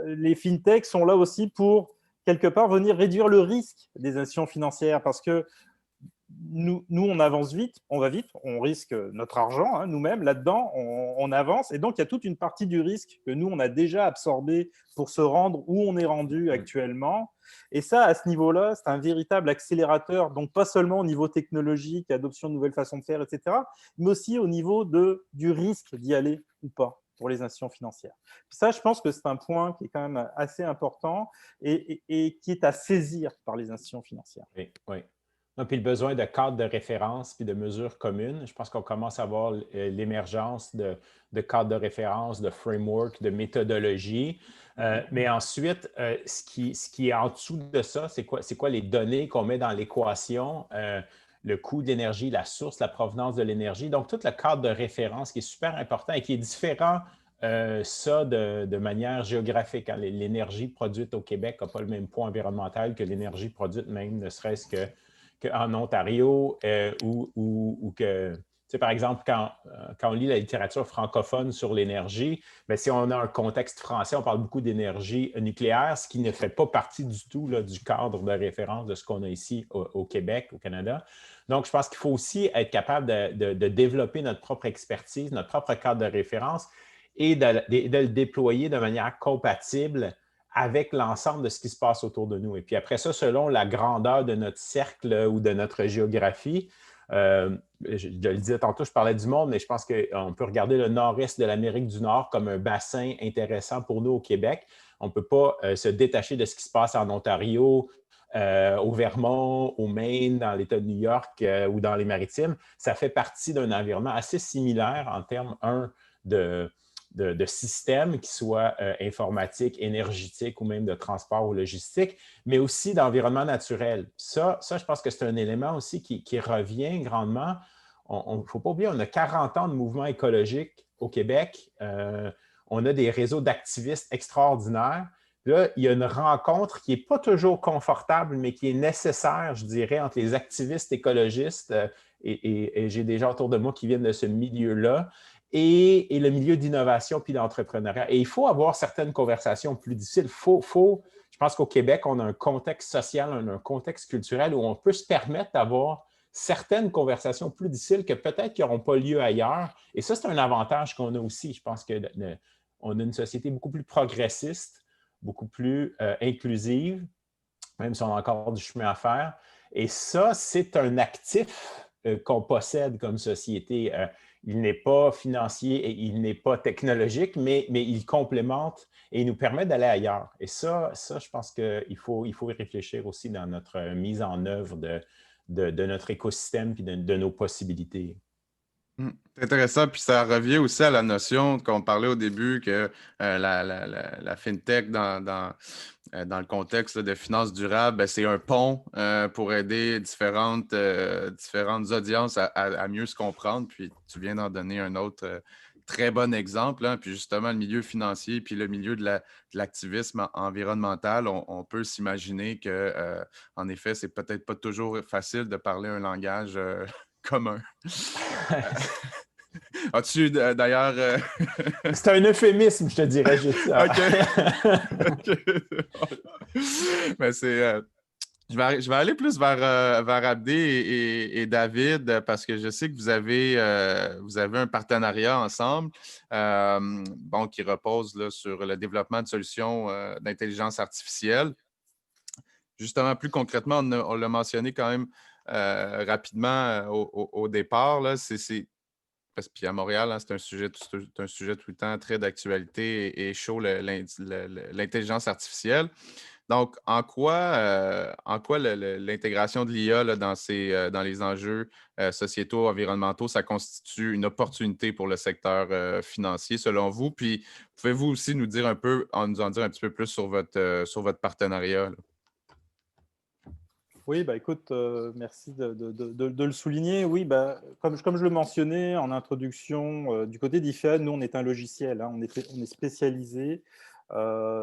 les fintechs sont là aussi pour, quelque part, venir réduire le risque des institutions financières parce que nous, on avance vite, on va vite, on risque notre argent, nous-mêmes, là-dedans, on avance. Et donc, il y a toute une partie du risque que nous, on a déjà absorbé pour se rendre où on est rendu actuellement. Et ça, à ce niveau-là, c'est un véritable accélérateur, donc pas seulement au niveau technologique, adoption de nouvelles façons de faire, etc., mais aussi au niveau du risque d'y aller ou pas pour les institutions financières. Puis ça, je pense que c'est un point qui est quand même assez important et qui est à saisir par les institutions financières. Oui. Non, puis le besoin de cadres de référence puis de mesures communes. Je pense qu'on commence à voir l'émergence de cadres de référence, de frameworks, de méthodologies. Mais ensuite, ce qui est en dessous de ça, c'est quoi les données qu'on met dans l'équation? le coût de l'énergie, la source, la provenance de l'énergie. Donc, tout le cadre de référence qui est super important et qui est différent, de manière géographique. Hein. L'énergie produite au Québec n'a pas le même poids environnemental que l'énergie produite même, ne serait-ce qu'en Ontario ou que... Tu sais, par exemple, quand on lit la littérature francophone sur l'énergie, bien, si on a un contexte français, on parle beaucoup d'énergie nucléaire, ce qui ne fait pas partie du tout là, du cadre de référence de ce qu'on a ici au Québec, au Canada. Donc, je pense qu'il faut aussi être capable de développer notre propre expertise, notre propre cadre de référence et de le déployer de manière compatible avec l'ensemble de ce qui se passe autour de nous. Et puis après ça, selon la grandeur de notre cercle ou de notre géographie, je le disais tantôt, je parlais du monde, mais je pense qu'on peut regarder le nord-est de l'Amérique du Nord comme un bassin intéressant pour nous au Québec. On ne peut pas se détacher de ce qui se passe en Ontario, au Vermont, au Maine, dans l'État de New York ou dans les Maritimes. Ça fait partie d'un environnement assez similaire en termes, de systèmes qui soient informatiques, énergétiques ou même de transport ou logistique, mais aussi d'environnement naturel. Ça, je pense que c'est un élément aussi qui revient grandement. Il ne faut pas oublier, on a 40 ans de mouvement écologique au Québec. On a des réseaux d'activistes extraordinaires. Là, il y a une rencontre qui n'est pas toujours confortable, mais qui est nécessaire, je dirais, entre les activistes écologistes, et j'ai des gens autour de moi qui viennent de ce milieu-là, et le milieu d'innovation puis d'entrepreneuriat. Et il faut avoir certaines conversations plus difficiles. Je pense qu'au Québec, on a un contexte social, on a un contexte culturel où on peut se permettre d'avoir certaines conversations plus difficiles que peut-être qui n'auront pas lieu ailleurs. Et ça, c'est un avantage qu'on a aussi. Je pense qu'on a une société beaucoup plus progressiste, beaucoup plus inclusive, même si on a encore du chemin à faire. Et ça, c'est un actif qu'on possède comme société. Il n'est pas financier et il n'est pas technologique, mais il complémente et il nous permet d'aller ailleurs. Et ça, je pense qu'il faut y réfléchir aussi dans notre mise en œuvre de notre écosystème et de nos possibilités. C'est intéressant, puis ça revient aussi à la notion qu'on parlait au début que la FinTech dans le contexte là, de finances durables, ben, c'est un pont pour aider différentes audiences à mieux se comprendre. Puis tu viens d'en donner un autre très bon exemple. Hein, puis justement, le milieu financier puis le milieu de l'activisme environnemental, on peut s'imaginer que, en effet, c'est peut-être pas toujours facile de parler un langage commun. As-tu d'ailleurs... C'est un euphémisme, je te dirais juste ça. OK. Mais je vais aller plus vers Abdé et David parce que je sais que vous avez un partenariat ensemble qui repose là, sur le développement de solutions d'intelligence artificielle. Justement, plus concrètement, on l'a mentionné quand même rapidement au départ. Là, puis à Montréal, hein, c'est un sujet tout le temps très d'actualité et chaud, l'intelligence artificielle. Donc, en quoi l'intégration de l'IA là, dans les enjeux sociétaux, environnementaux, ça constitue une opportunité pour le secteur financier, selon vous? Puis, pouvez-vous aussi nous en dire un petit peu plus sur votre partenariat? Là? Oui, écoute, merci de le souligner. Oui, comme je le mentionnais en introduction, du côté d'IFEA, nous, on est un logiciel. Hein, on est spécialisé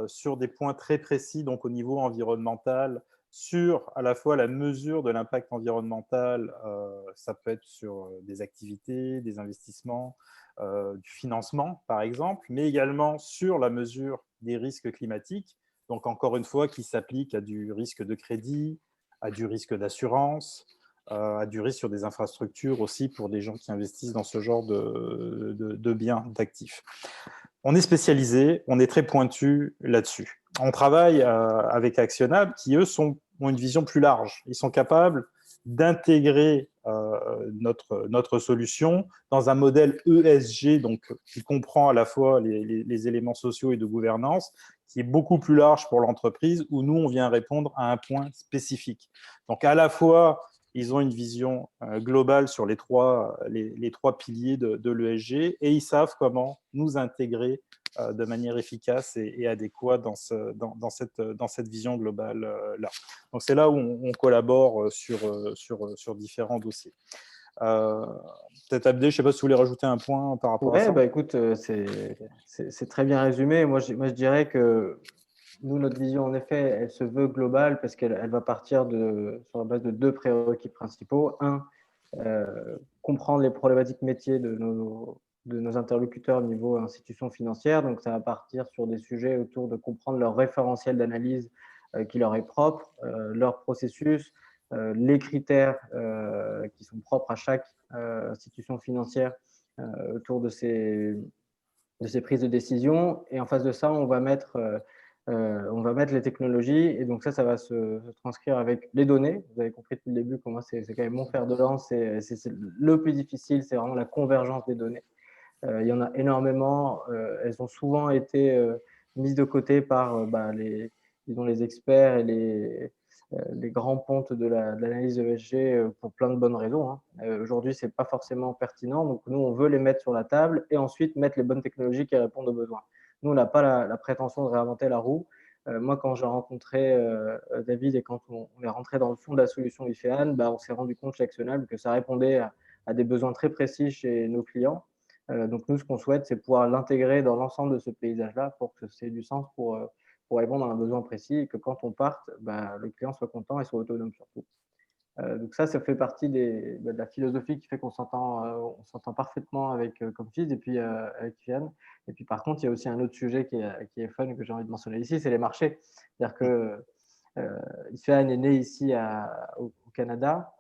sur des points très précis, donc au niveau environnemental, sur à la fois la mesure de l'impact environnemental, ça peut être sur des activités, des investissements, du financement, par exemple, mais également sur la mesure des risques climatiques, donc encore une fois, qui s'applique à du risque de crédit, à du risque d'assurance, à du risque sur des infrastructures aussi pour des gens qui investissent dans ce genre de biens, d'actifs. On est spécialisé, on est très pointu là-dessus. On travaille avec Actionable qui, eux, ont une vision plus large. Ils sont capables d'intégrer notre solution dans un modèle ESG, donc qui comprend à la fois les éléments sociaux et de gouvernance, qui est beaucoup plus large pour l'entreprise, où nous, on vient répondre à un point spécifique. Donc, à la fois, ils ont une vision globale sur les trois piliers de l'ESG et ils savent comment nous intégrer de manière efficace et adéquate dans cette vision globale-là. Donc, c'est là où on collabore sur différents dossiers. Peut-être Abdé, je ne sais pas si vous voulez rajouter un point par rapport à ça. Bah, écoute, c'est très bien résumé. Moi, je dirais que nous, notre vision, en effet, elle se veut globale parce qu'elle va partir sur la base de 2 prérequis principaux. Un, comprendre les problématiques métiers de nos interlocuteurs au niveau institutions financières. Donc, ça va partir sur des sujets autour de comprendre leur référentiel d'analyse qui leur est propre, leur processus, les critères qui sont propres à chaque institution financière autour de ces prises de décision. Et en face de ça, on va mettre les technologies. Et donc ça va se transcrire avec les données. Vous avez compris depuis le début que moi, c'est quand même mon fer de lance. C'est le plus difficile, c'est vraiment la convergence des données. Il y en a énormément. Elles ont souvent été mises de côté par les experts et les grands pontes de l'analyse ESG pour plein de bonnes raisons. Aujourd'hui, ce n'est pas forcément pertinent. Donc, nous, on veut les mettre sur la table et ensuite mettre les bonnes technologies qui répondent aux besoins. Nous, on n'a pas la prétention de réinventer la roue. Moi, quand j'ai rencontré David et quand on est rentré dans le fond de la solution IFEAN, on s'est rendu compte chez Actionable que ça répondait à des besoins très précis chez nos clients. Donc, nous, ce qu'on souhaite, c'est pouvoir l'intégrer dans l'ensemble de ce paysage-là pour que ça ait du sens pour répondre à un besoin précis et que quand on parte, le client soit content et soit autonome surtout. Donc ça fait partie de la philosophie qui fait qu'on s'entend parfaitement avec Comfys et puis avec IFEAN. Et puis par contre, il y a aussi un autre sujet qui est fun que j'ai envie de mentionner ici, c'est les marchés. C'est-à-dire que IFEAN est né ici au Canada.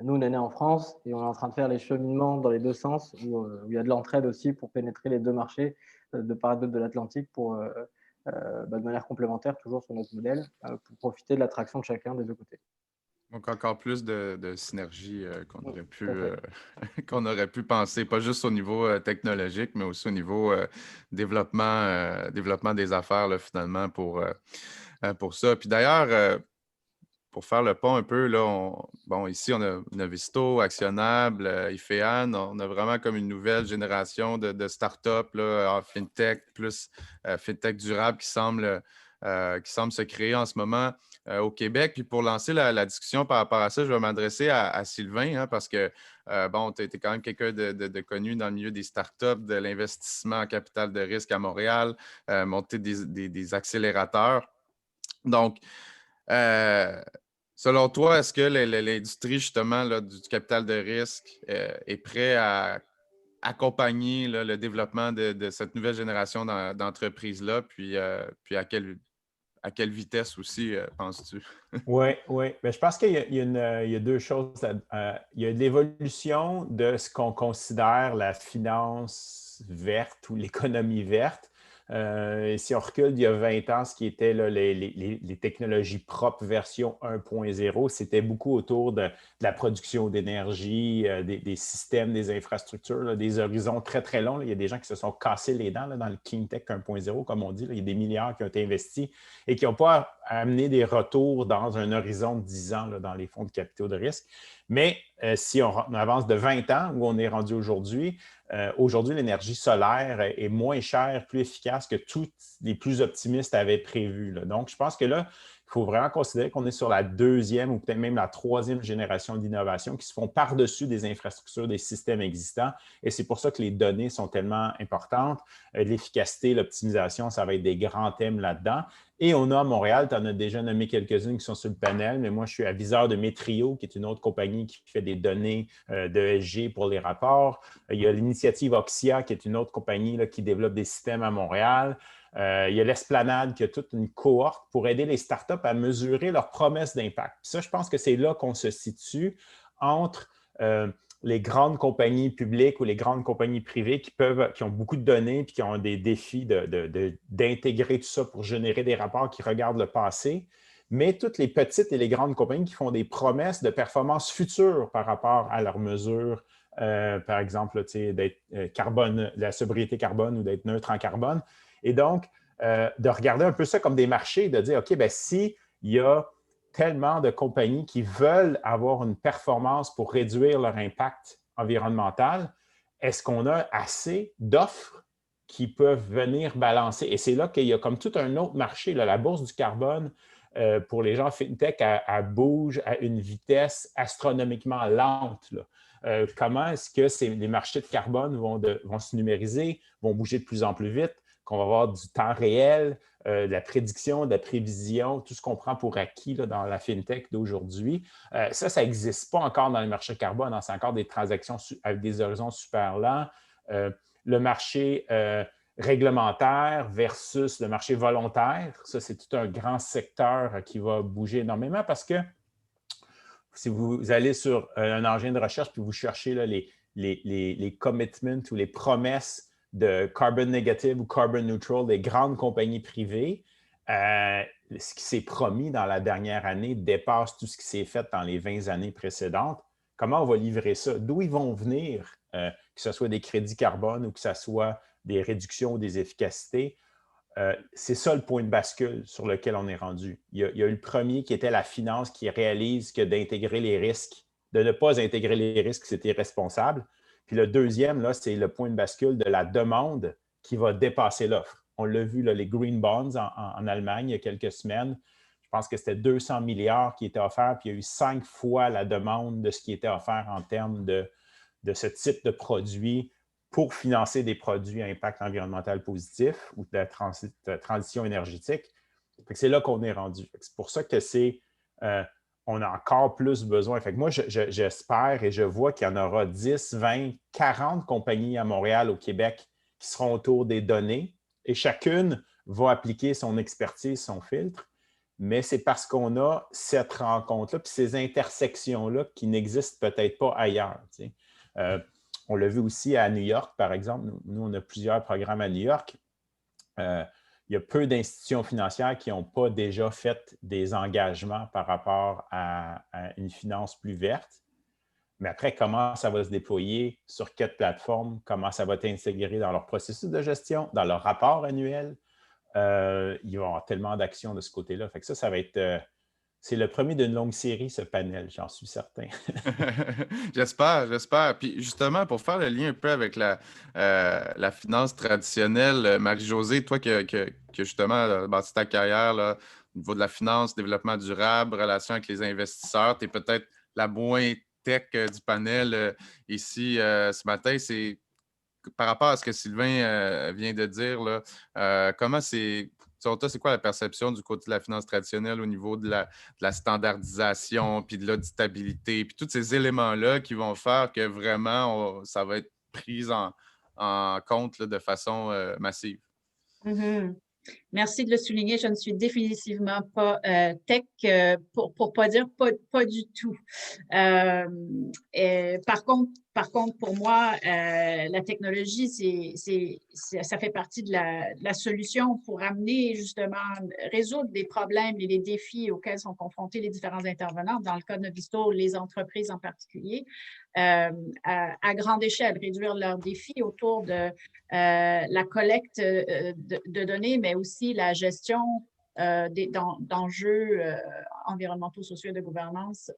Nous, on est né en France et on est en train de faire les cheminements dans les 2 sens où il y a de l'entraide aussi pour pénétrer les 2 marchés de part et d'autre de l'Atlantique de manière complémentaire, toujours sur notre modèle, pour profiter de l'attraction de chacun des 2 côtés. Donc, encore plus de synergie qu'on aurait pu penser, pas juste au niveau technologique, mais aussi au niveau développement des affaires, là, finalement, pour ça. Puis d'ailleurs, pour faire le pont un peu, là, ici, on a Navisto, Actionable, IFEAN. On a vraiment comme une nouvelle génération de startups là, en FinTech, plus FinTech durable qui semble se créer en ce moment au Québec. Puis pour lancer la discussion par rapport à ça, je vais m'adresser à Sylvain, parce que, tu es quand même quelqu'un de connu dans le milieu des startups, de l'investissement en capital de risque à Montréal, monter des accélérateurs. Donc, selon toi, est-ce que l'industrie, justement, là, du capital de risque est prêt à accompagner là, le développement de cette nouvelle génération d'entreprises-là? Puis à quelle vitesse aussi, penses-tu? Oui. Ben, je pense qu'il y a 2 choses. Il y a l'évolution de ce qu'on considère la finance verte ou l'économie verte. Si on recule il y a 20 ans, ce qui était là, les technologies propres version 1.0, c'était beaucoup autour de la production d'énergie, des systèmes, des infrastructures, là, des horizons très, très longs. Là. Il y a des gens qui se sont cassés les dents là, dans le Clean Tech 1.0, comme on dit. Là. Il y a des milliards qui ont été investis et qui n'ont pas amené des retours dans un horizon de 10 ans là, dans les fonds de capitaux de risque. Mais si on avance de 20 ans, où on est rendu aujourd'hui, l'énergie solaire est moins chère, plus efficace que tous les plus optimistes avaient prévu. Là. Donc, je pense que là, il faut vraiment considérer qu'on est sur la 2e ou peut-être même la 3e génération d'innovation qui se font par-dessus des infrastructures, des systèmes existants. Et c'est pour ça que les données sont tellement importantes. L'efficacité, l'optimisation, ça va être des grands thèmes là-dedans. Et on a à Montréal, tu en as déjà nommé quelques-unes qui sont sur le panel, mais moi, je suis aviseur de Metrio, qui est une autre compagnie qui fait des données de ESG pour les rapports. Il y a l'initiative Oxia, qui est une autre compagnie là, qui développe des systèmes à Montréal. Il y a l'Esplanade, qui a toute une cohorte pour aider les startups à mesurer leurs promesses d'impact. Puis ça, je pense que c'est là qu'on se situe entre les grandes compagnies publiques ou les grandes compagnies privées qui ont beaucoup de données et qui ont des défis d'intégrer tout ça pour générer des rapports qui regardent le passé, mais toutes les petites et les grandes compagnies qui font des promesses de performance future par rapport à leurs mesures, par exemple, d'être la sobriété carbone ou d'être neutre en carbone. Et donc, de regarder un peu ça comme des marchés, de dire, OK, bien, s'il y a tellement de compagnies qui veulent avoir une performance pour réduire leur impact environnemental, est-ce qu'on a assez d'offres qui peuvent venir balancer. Et c'est là qu'il y a comme tout un autre marché. Là, la bourse du carbone, pour les gens FinTech, elle bouge à une vitesse astronomiquement lente. Là. Comment est-ce que les marchés de carbone vont se numériser, vont bouger de plus en plus vite, qu'on va avoir du temps réel, de la prédiction, de la prévision, tout ce qu'on prend pour acquis là, dans la FinTech d'aujourd'hui. Ça n'existe pas encore dans les marchés de carbone. Hein. C'est encore des transactions avec des horizons super lents. Le marché réglementaire versus le marché volontaire, ça, c'est tout un grand secteur qui va bouger énormément parce que si vous allez sur un engin de recherche puis vous cherchez là, les commitments ou les promesses de carbon negative ou carbon neutral des grandes compagnies privées, ce qui s'est promis dans la dernière année dépasse tout ce qui s'est fait dans les 20 années précédentes. Comment on va livrer ça? D'où ils vont venir, que ce soit des crédits carbone ou que ce soit des réductions ou des efficacités? C'est ça le point de bascule sur lequel on est rendu. Il y a eu le premier qui était la finance qui réalise que d'intégrer les risques, de ne pas intégrer les risques, c'était irresponsable. Puis le deuxième, là, c'est le point de bascule de la demande qui va dépasser l'offre. On l'a vu, là, les green bonds en Allemagne il y a quelques semaines. Je pense que c'était 200 milliards qui étaient offerts, puis il y a eu 5 fois la demande de ce qui était offert en termes de ce type de produit pour financer des produits à impact environnemental positif ou de la transition énergétique. C'est là qu'on est rendu. C'est pour ça que on a encore plus besoin. Fait que moi, j'espère et je vois qu'il y en aura 10, 20, 40 compagnies à Montréal, au Québec, qui seront autour des données et chacune va appliquer son expertise, son filtre. Mais c'est parce qu'on a cette rencontre-là puis ces intersections-là qui n'existent peut-être pas ailleurs. Tu sais. On l'a vu aussi à New York, par exemple. Nous, on a plusieurs programmes à New York. Il y a peu d'institutions financières qui n'ont pas déjà fait des engagements par rapport à une finance plus verte. Mais après, comment ça va se déployer, sur quelle plateforme, comment ça va être intégré dans leur processus de gestion, dans leur rapport annuel. Il va y avoir tellement d'actions de ce côté-là. Fait que ça va être... c'est le premier d'une longue série, ce panel, j'en suis certain. J'espère. Puis justement, pour faire le lien un peu avec la finance traditionnelle, Marie-Josée, toi qui justement bâti ta carrière là, au niveau de la finance, développement durable, relation avec les investisseurs, tu es peut-être la moins tech du panel ici ce matin. C'est par rapport à ce que Sylvain vient de dire, là, comment selon toi, c'est quoi la perception du côté de la finance traditionnelle au niveau de la standardisation, puis de l'auditabilité, puis tous ces éléments-là qui vont faire que vraiment, ça va être pris en compte là, de façon massive? Mm-hmm. Merci de le souligner. Je ne suis définitivement pas tech, pour pas dire pas du tout. Par contre, pour moi, la technologie, ça fait partie de la solution pour amener justement, résoudre des problèmes et les défis auxquels sont confrontés les différents intervenants, dans le cas de Novisto, les entreprises en particulier, à grande échelle, réduire leurs défis autour de la collecte de données, mais aussi la gestion d'enjeux environnementaux, sociaux et de gouvernance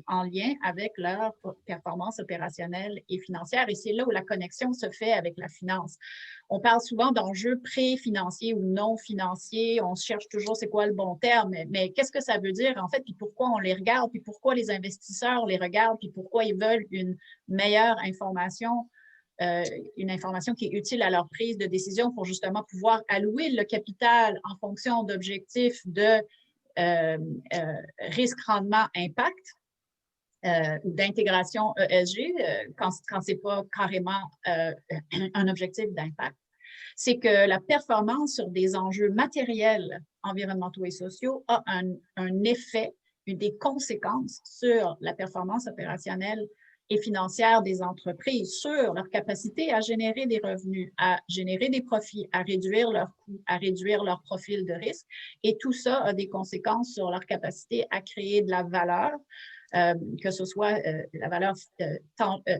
en lien avec leur performance opérationnelle et financière. Et c'est là où la connexion se fait avec la finance. On parle souvent d'enjeux pré-financiers ou non financiers. On cherche toujours c'est quoi le bon terme, mais qu'est-ce que ça veut dire en fait, puis pourquoi on les regarde, puis pourquoi les investisseurs les regardent, puis pourquoi ils veulent une meilleure information, une information qui est utile à leur prise de décision pour justement pouvoir allouer le capital en fonction d'objectifs de risque, rendement, impact ou d'intégration ESG quand ce n'est pas carrément un objectif d'impact. C'est que la performance sur des enjeux matériels, environnementaux et sociaux a un effet, des conséquences sur la performance opérationnelle et financière des entreprises, sur leur capacité à générer des revenus, à générer des profits, à réduire leurs coûts, à réduire leur profil de risque. Et tout ça a des conséquences sur leur capacité à créer de la valeur, que ce soit la valeur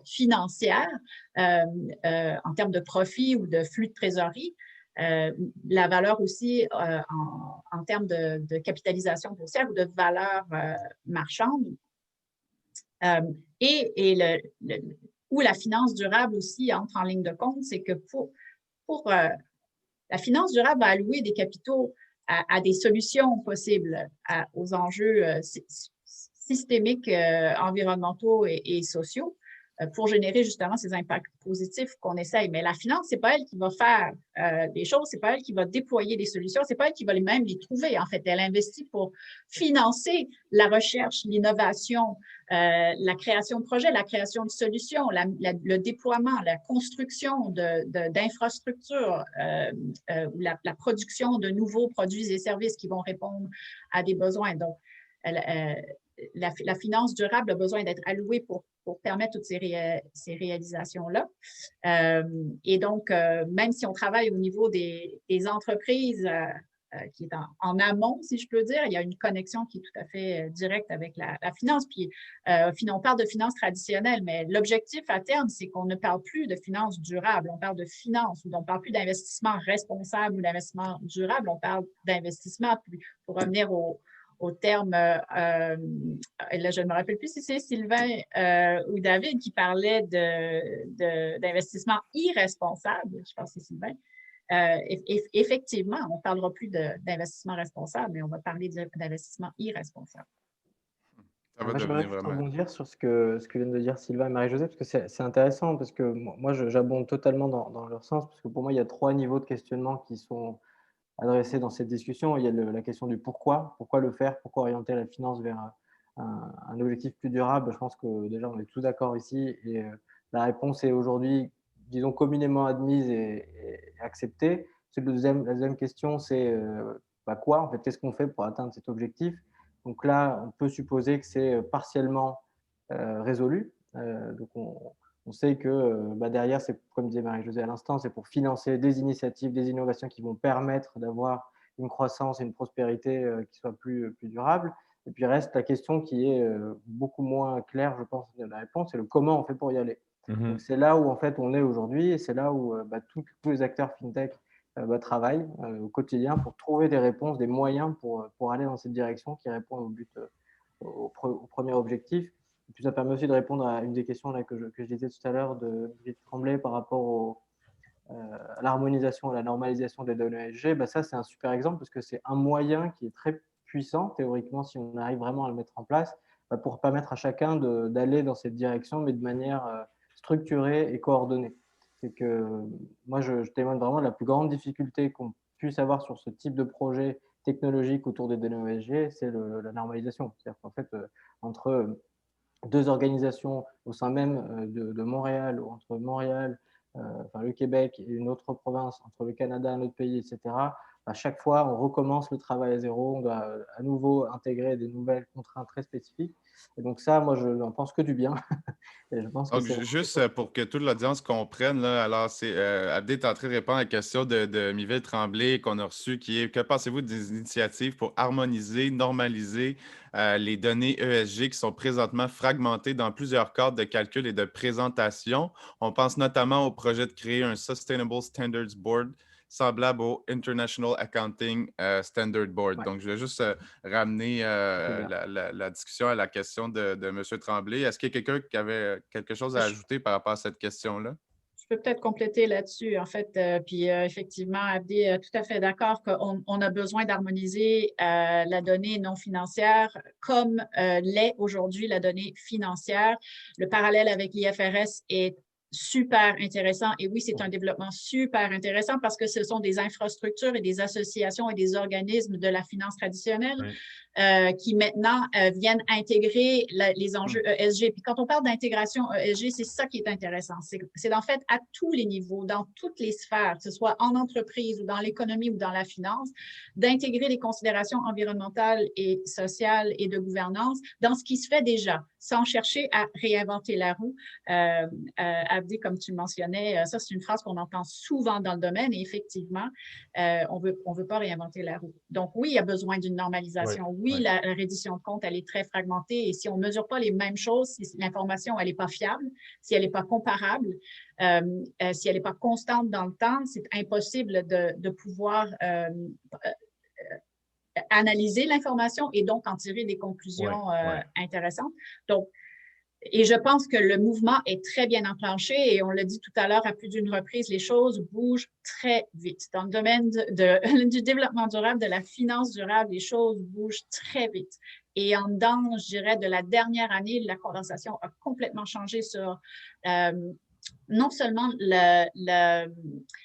financière en termes de profit ou de flux de trésorerie, la valeur aussi en termes de capitalisation boursière ou de valeur marchande. Où la finance durable aussi entre en ligne de compte, c'est que la finance durable va allouer des capitaux à des solutions possibles aux enjeux systémiques, environnementaux et sociaux pour générer justement ces impacts positifs qu'on essaye. Mais la finance, ce n'est pas elle qui va faire des choses, ce n'est pas elle qui va déployer des solutions, ce n'est pas elle qui va même les trouver. En fait, elle investit pour financer la recherche, l'innovation, la création de projets, la création de solutions, le déploiement, la construction d'infrastructures, la production de nouveaux produits et services qui vont répondre à des besoins. Donc, la finance durable a besoin d'être allouée pour permettre toutes ces réalisations-là. Et donc, même si on travaille au niveau des entreprises, qui est en amont, si je peux dire, il y a une connexion qui est tout à fait directe avec la finance. Puis, on parle de finances traditionnelles, mais l'objectif à terme, c'est qu'on ne parle plus de finances durables, on parle de finances, on ne parle plus d'investissement responsable ou d'investissement durable, on parle d'investissement. Pour revenir au terme, là, je ne me rappelle plus si c'est Sylvain ou David qui parlait d'investissement irresponsable, je pense que c'est Sylvain. Effectivement, on ne parlera plus d'investissement responsable, mais on va parler d'investissement irresponsable. Moi, j'aimerais rebondir sur ce que viennent de dire Sylvain et Marie-Josée, parce que c'est intéressant, parce que moi, j'abonde totalement dans leur sens, parce que pour moi, il y a 3 niveaux de questionnement qui sont adressés dans cette discussion. Il y a la question du pourquoi le faire, pourquoi orienter la finance vers un objectif plus durable. Je pense que déjà, on est tous d'accord ici, et la réponse est aujourd'hui, disons, communément admise et acceptée. La deuxième question, c'est quoi, en fait, qu'est-ce qu'on fait pour atteindre cet objectif? Donc là, on peut supposer que c'est partiellement résolu. Donc on sait que derrière, c'est comme disait Marie-Josée à l'instant, c'est pour financer des initiatives, des innovations qui vont permettre d'avoir une croissance et une prospérité qui soit plus durable. Et puis reste la question qui est beaucoup moins claire, je pense, de la réponse, c'est le comment on fait pour y aller. Donc c'est là où en fait on est aujourd'hui, et c'est là où tous les acteurs FinTech travaillent au quotidien pour trouver des réponses, des moyens pour aller dans cette direction qui répond au but, au premier objectif. Et puis ça permet aussi de répondre à une des questions là, que je disais tout à l'heure de Brigitte Tremblay par rapport à l'harmonisation, à la normalisation des données ESG. Ça, c'est un super exemple parce que c'est un moyen qui est très puissant, théoriquement, si on arrive vraiment à le mettre en place, pour permettre à chacun d'aller dans cette direction, mais de manière structurée et coordonnée. C'est que moi, je témoigne vraiment de la plus grande difficulté qu'on puisse avoir sur ce type de projet technologique autour des données ESG, c'est la normalisation. C'est-à-dire qu'en fait, entre 2 organisations au sein même de Montréal, ou entre Montréal, le Québec et une autre province, entre le Canada, un autre pays, etc., à chaque fois, on recommence le travail à zéro, on doit à nouveau intégrer des nouvelles contraintes très spécifiques. Et donc ça, moi, je n'en pense que du bien. Et je pense que juste pour que toute l'audience comprenne, là, alors Abdi est en train de répondre à la question de Mivelle Tremblay qu'on a reçue, qui est: que pensez-vous des initiatives pour harmoniser, normaliser les données ESG qui sont présentement fragmentées dans plusieurs cadres de calcul et de présentation? On pense notamment au projet de créer un Sustainable Standards Board semblable au International Accounting Standard Board. Ouais. Donc, je vais juste ramener la discussion à la question de M. Tremblay. Est-ce qu'il y a quelqu'un qui avait quelque chose à ajouter par rapport à cette question-là? Je peux peut-être compléter là-dessus, en fait. Effectivement, Abdi est tout à fait d'accord qu'on a besoin d'harmoniser la donnée non financière comme l'est aujourd'hui la donnée financière. Le parallèle avec l'IFRS est super intéressant. Et oui, c'est un développement super intéressant parce que ce sont des infrastructures et des associations et des organismes de la finance traditionnelle qui maintenant viennent intégrer les enjeux ESG. Puis quand on parle d'intégration ESG, c'est ça qui est intéressant. C'est en fait à tous les niveaux, dans toutes les sphères, que ce soit en entreprise ou dans l'économie ou dans la finance, d'intégrer les considérations environnementales et sociales et de gouvernance dans ce qui se fait déjà, sans chercher à réinventer la roue. Abdi, comme tu le mentionnais, ça c'est une phrase qu'on entend souvent dans le domaine et effectivement, on veut pas réinventer la roue. Donc oui, il y a besoin d'une normalisation. Oui, la reddition de comptes, elle est très fragmentée et si on ne mesure pas les mêmes choses, si l'information, elle n'est pas fiable, si elle n'est pas comparable, si elle n'est pas constante dans le temps, c'est impossible de pouvoir analyser l'information et donc en tirer des conclusions intéressantes. Donc, Et je pense que le mouvement est très bien enclenché et on l'a dit tout à l'heure à plus d'une reprise, les choses bougent très vite. Dans le domaine du développement durable, de la finance durable, les choses bougent très vite. Et en dedans, je dirais, de la dernière année, la conversation a complètement changé sur non seulement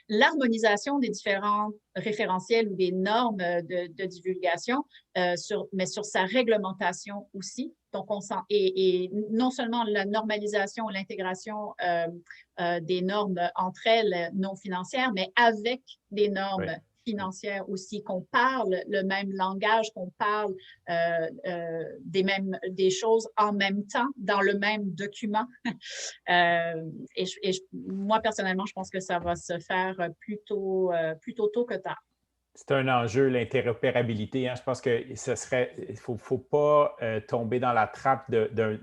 l'harmonisation des différents référentiels ou des normes de divulgation, mais sur sa réglementation aussi. Donc, et non seulement la normalisation, l'intégration des normes entre elles non financières, mais avec des normes financières aussi, qu'on parle le même langage, qu'on parle des choses en même temps dans le même document. Moi, personnellement, je pense que ça va se faire plutôt tôt que tard. C'est un enjeu, l'interopérabilité. Hein. Je pense qu'il ne faut pas tomber dans la trappe d'un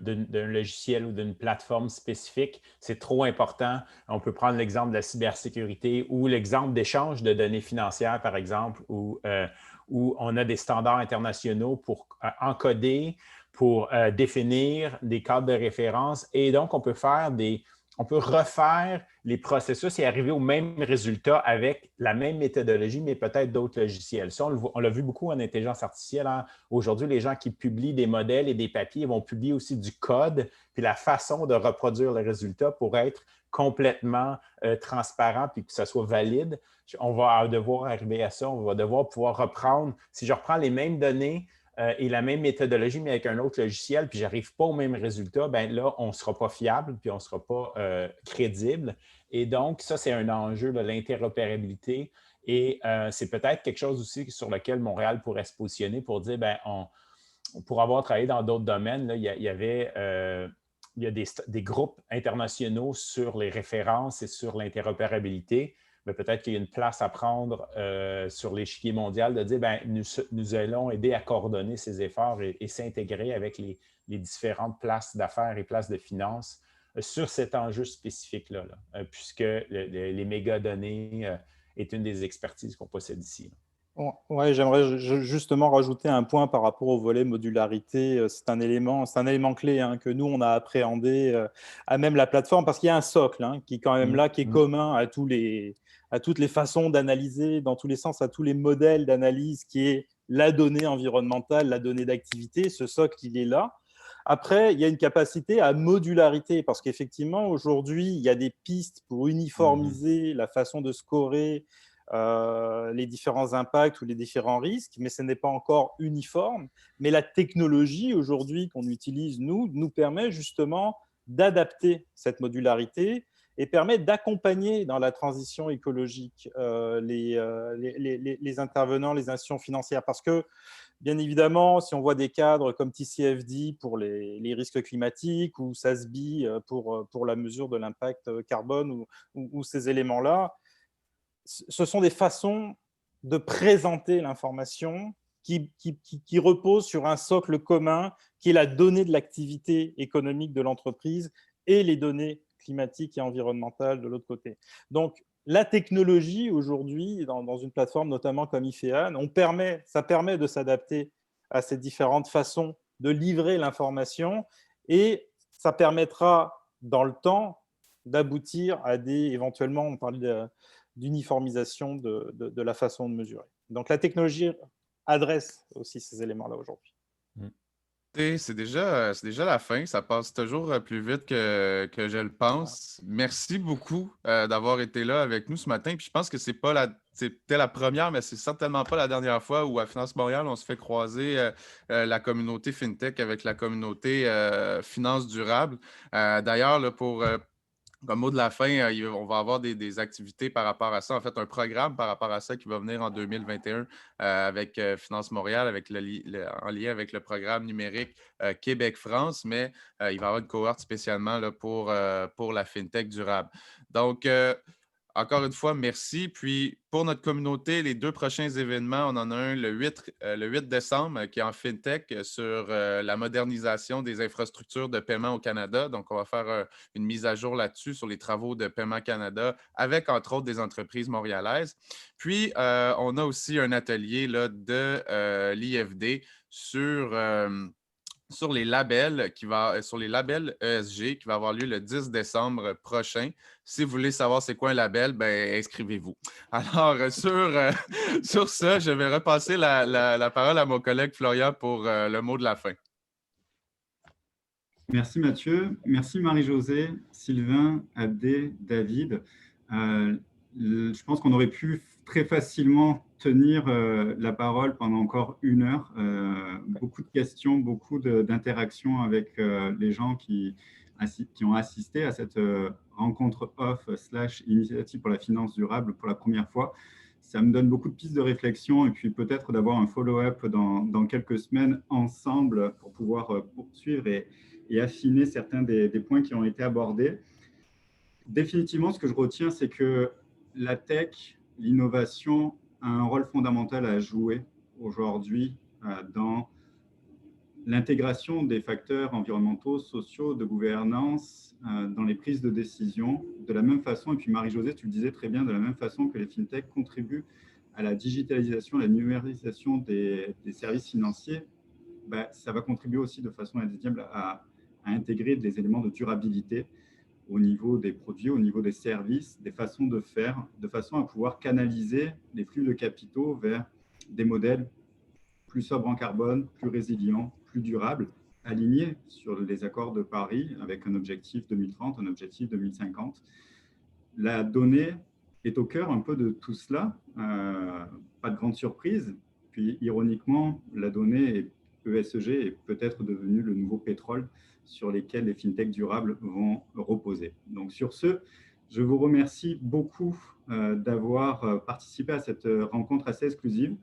logiciel ou d'une plateforme spécifique. C'est trop important. On peut prendre l'exemple de la cybersécurité ou l'exemple d'échange de données financières, par exemple, où on a des standards internationaux pour encoder, pour définir des cadres de référence. Et donc, on peut refaire les processus et arriver au même résultat avec la même méthodologie, mais peut-être d'autres logiciels. Ça, on l'a vu beaucoup en intelligence artificielle. Hein. Aujourd'hui, les gens qui publient des modèles et des papiers vont publier aussi du code, puis la façon de reproduire le résultat pour être complètement transparent puis que ça soit valide. On va devoir arriver à ça. On va devoir pouvoir reprendre, si je reprends les mêmes données, et la même méthodologie, mais avec un autre logiciel, puis je n'arrive pas au même résultat, bien là, on ne sera pas fiable, puis on ne sera pas crédible. Et donc, ça, c'est un enjeu de l'interopérabilité. Et c'est peut-être quelque chose aussi sur lequel Montréal pourrait se positionner pour dire, bien, pour avoir travaillé dans d'autres domaines, là, il y a des groupes internationaux sur les références et sur l'interopérabilité. Mais peut-être qu'il y a une place à prendre sur l'échiquier mondial de dire, bien, nous allons aider à coordonner ces efforts et s'intégrer avec les différentes places d'affaires et places de finances sur cet enjeu spécifique-là, puisque les mégadonnées est une des expertises qu'on possède ici. Oui, j'aimerais justement rajouter un point par rapport au volet modularité. C'est un élément clé que nous, on a appréhendé à même la plateforme, parce qu'il y a un socle qui est quand même là, qui est commun à toutes les façons d'analyser, dans tous les sens, à tous les modèles d'analyse, qui est la donnée environnementale, la donnée d'activité. Ce socle, il est là. Après, il y a une capacité à modularité, parce qu'effectivement, aujourd'hui, il y a des pistes pour uniformiser la façon de scorer les différents impacts ou les différents risques, mais ce n'est pas encore uniforme. Mais la technologie aujourd'hui qu'on utilise, nous permet justement d'adapter cette modularité et permet d'accompagner dans la transition écologique les intervenants, les institutions financières. Parce que, bien évidemment, si on voit des cadres comme TCFD pour les risques climatiques ou SASB pour la mesure de l'impact carbone ou ces éléments-là, ce sont des façons de présenter l'information qui repose sur un socle commun qui est la donnée de l'activité économique de l'entreprise et les données climatiques et environnementales de l'autre côté. Donc, la technologie aujourd'hui, dans une plateforme notamment comme IFEAN, ça permet de s'adapter à ces différentes façons de livrer l'information et ça permettra dans le temps d'aboutir à éventuellement, on parlait d'uniformisation de la façon de mesurer. Donc, la technologie adresse aussi ces éléments-là aujourd'hui. C'est déjà la fin. Ça passe toujours plus vite que je le pense. Merci beaucoup d'avoir été là avec nous ce matin. Puis je pense que c'était la première, mais c'est certainement pas la dernière fois où à Finance Montréal, on se fait croiser la communauté FinTech avec la communauté finance durable. D'ailleurs, là, comme mot de la fin, on va avoir des activités par rapport à ça. En fait, un programme par rapport à ça qui va venir en 2021 avec Finance Montréal, en lien avec le programme numérique Québec-France, mais il va y avoir une cohorte spécialement là, pour la FinTech durable. Donc, encore une fois, merci. Puis, pour notre communauté, les 2 prochains événements, on en a un le 8 décembre qui est en FinTech sur la modernisation des infrastructures de paiement au Canada. Donc, on va faire une mise à jour là-dessus sur les travaux de Paiement Canada avec, entre autres, des entreprises montréalaises. Puis, on a aussi un atelier là, de l'IFD sur sur les labels sur les labels ESG qui va avoir lieu le 10 décembre prochain. Si vous voulez savoir c'est quoi un label, ben inscrivez-vous. Alors, sur ça, je vais repasser la parole à mon collègue Florian pour le mot de la fin. Merci Mathieu, merci Marie-Josée, Sylvain, Abdé, David. Je pense qu'on aurait pu très facilement tenir la parole pendant encore 1 heure. Beaucoup de questions, beaucoup d'interactions avec les gens qui ont assisté à cette rencontre off/initiative pour la finance durable pour la première fois. Ça me donne beaucoup de pistes de réflexion et puis peut-être d'avoir un follow-up dans quelques semaines ensemble pour pouvoir poursuivre et affiner certains des points qui ont été abordés. Définitivement, ce que je retiens, c'est que la tech, l'innovation a un rôle fondamental à jouer aujourd'hui dans l'intégration des facteurs environnementaux, sociaux, de gouvernance dans les prises de décision. De la même façon, et puis Marie-Josée, tu le disais très bien, de la même façon que les fintechs contribuent à la digitalisation, à la numérisation des services financiers, ça va contribuer aussi de façon indéniable à intégrer des éléments de durabilité au niveau des produits, au niveau des services, des façons de faire, de façon à pouvoir canaliser les flux de capitaux vers des modèles plus sobres en carbone, plus résilients, plus durables, alignés sur les accords de Paris avec un objectif 2030, un objectif 2050. La donnée est au cœur un peu de tout cela, pas de grande surprise. Puis ironiquement, la donnée ESG est peut-être devenue le nouveau pétrole sur lesquels les fintechs durables vont reposer. Donc sur ce, je vous remercie beaucoup d'avoir participé à cette rencontre assez exclusive.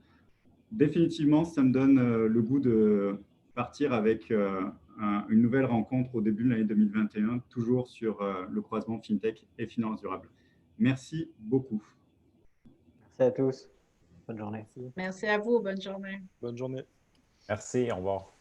Définitivement, ça me donne le goût de partir avec une nouvelle rencontre au début de l'année 2021, toujours sur le croisement fintech et finance durable. Merci beaucoup. Merci à tous. Bonne journée. Merci à vous. Bonne journée. Bonne journée. Merci, au revoir.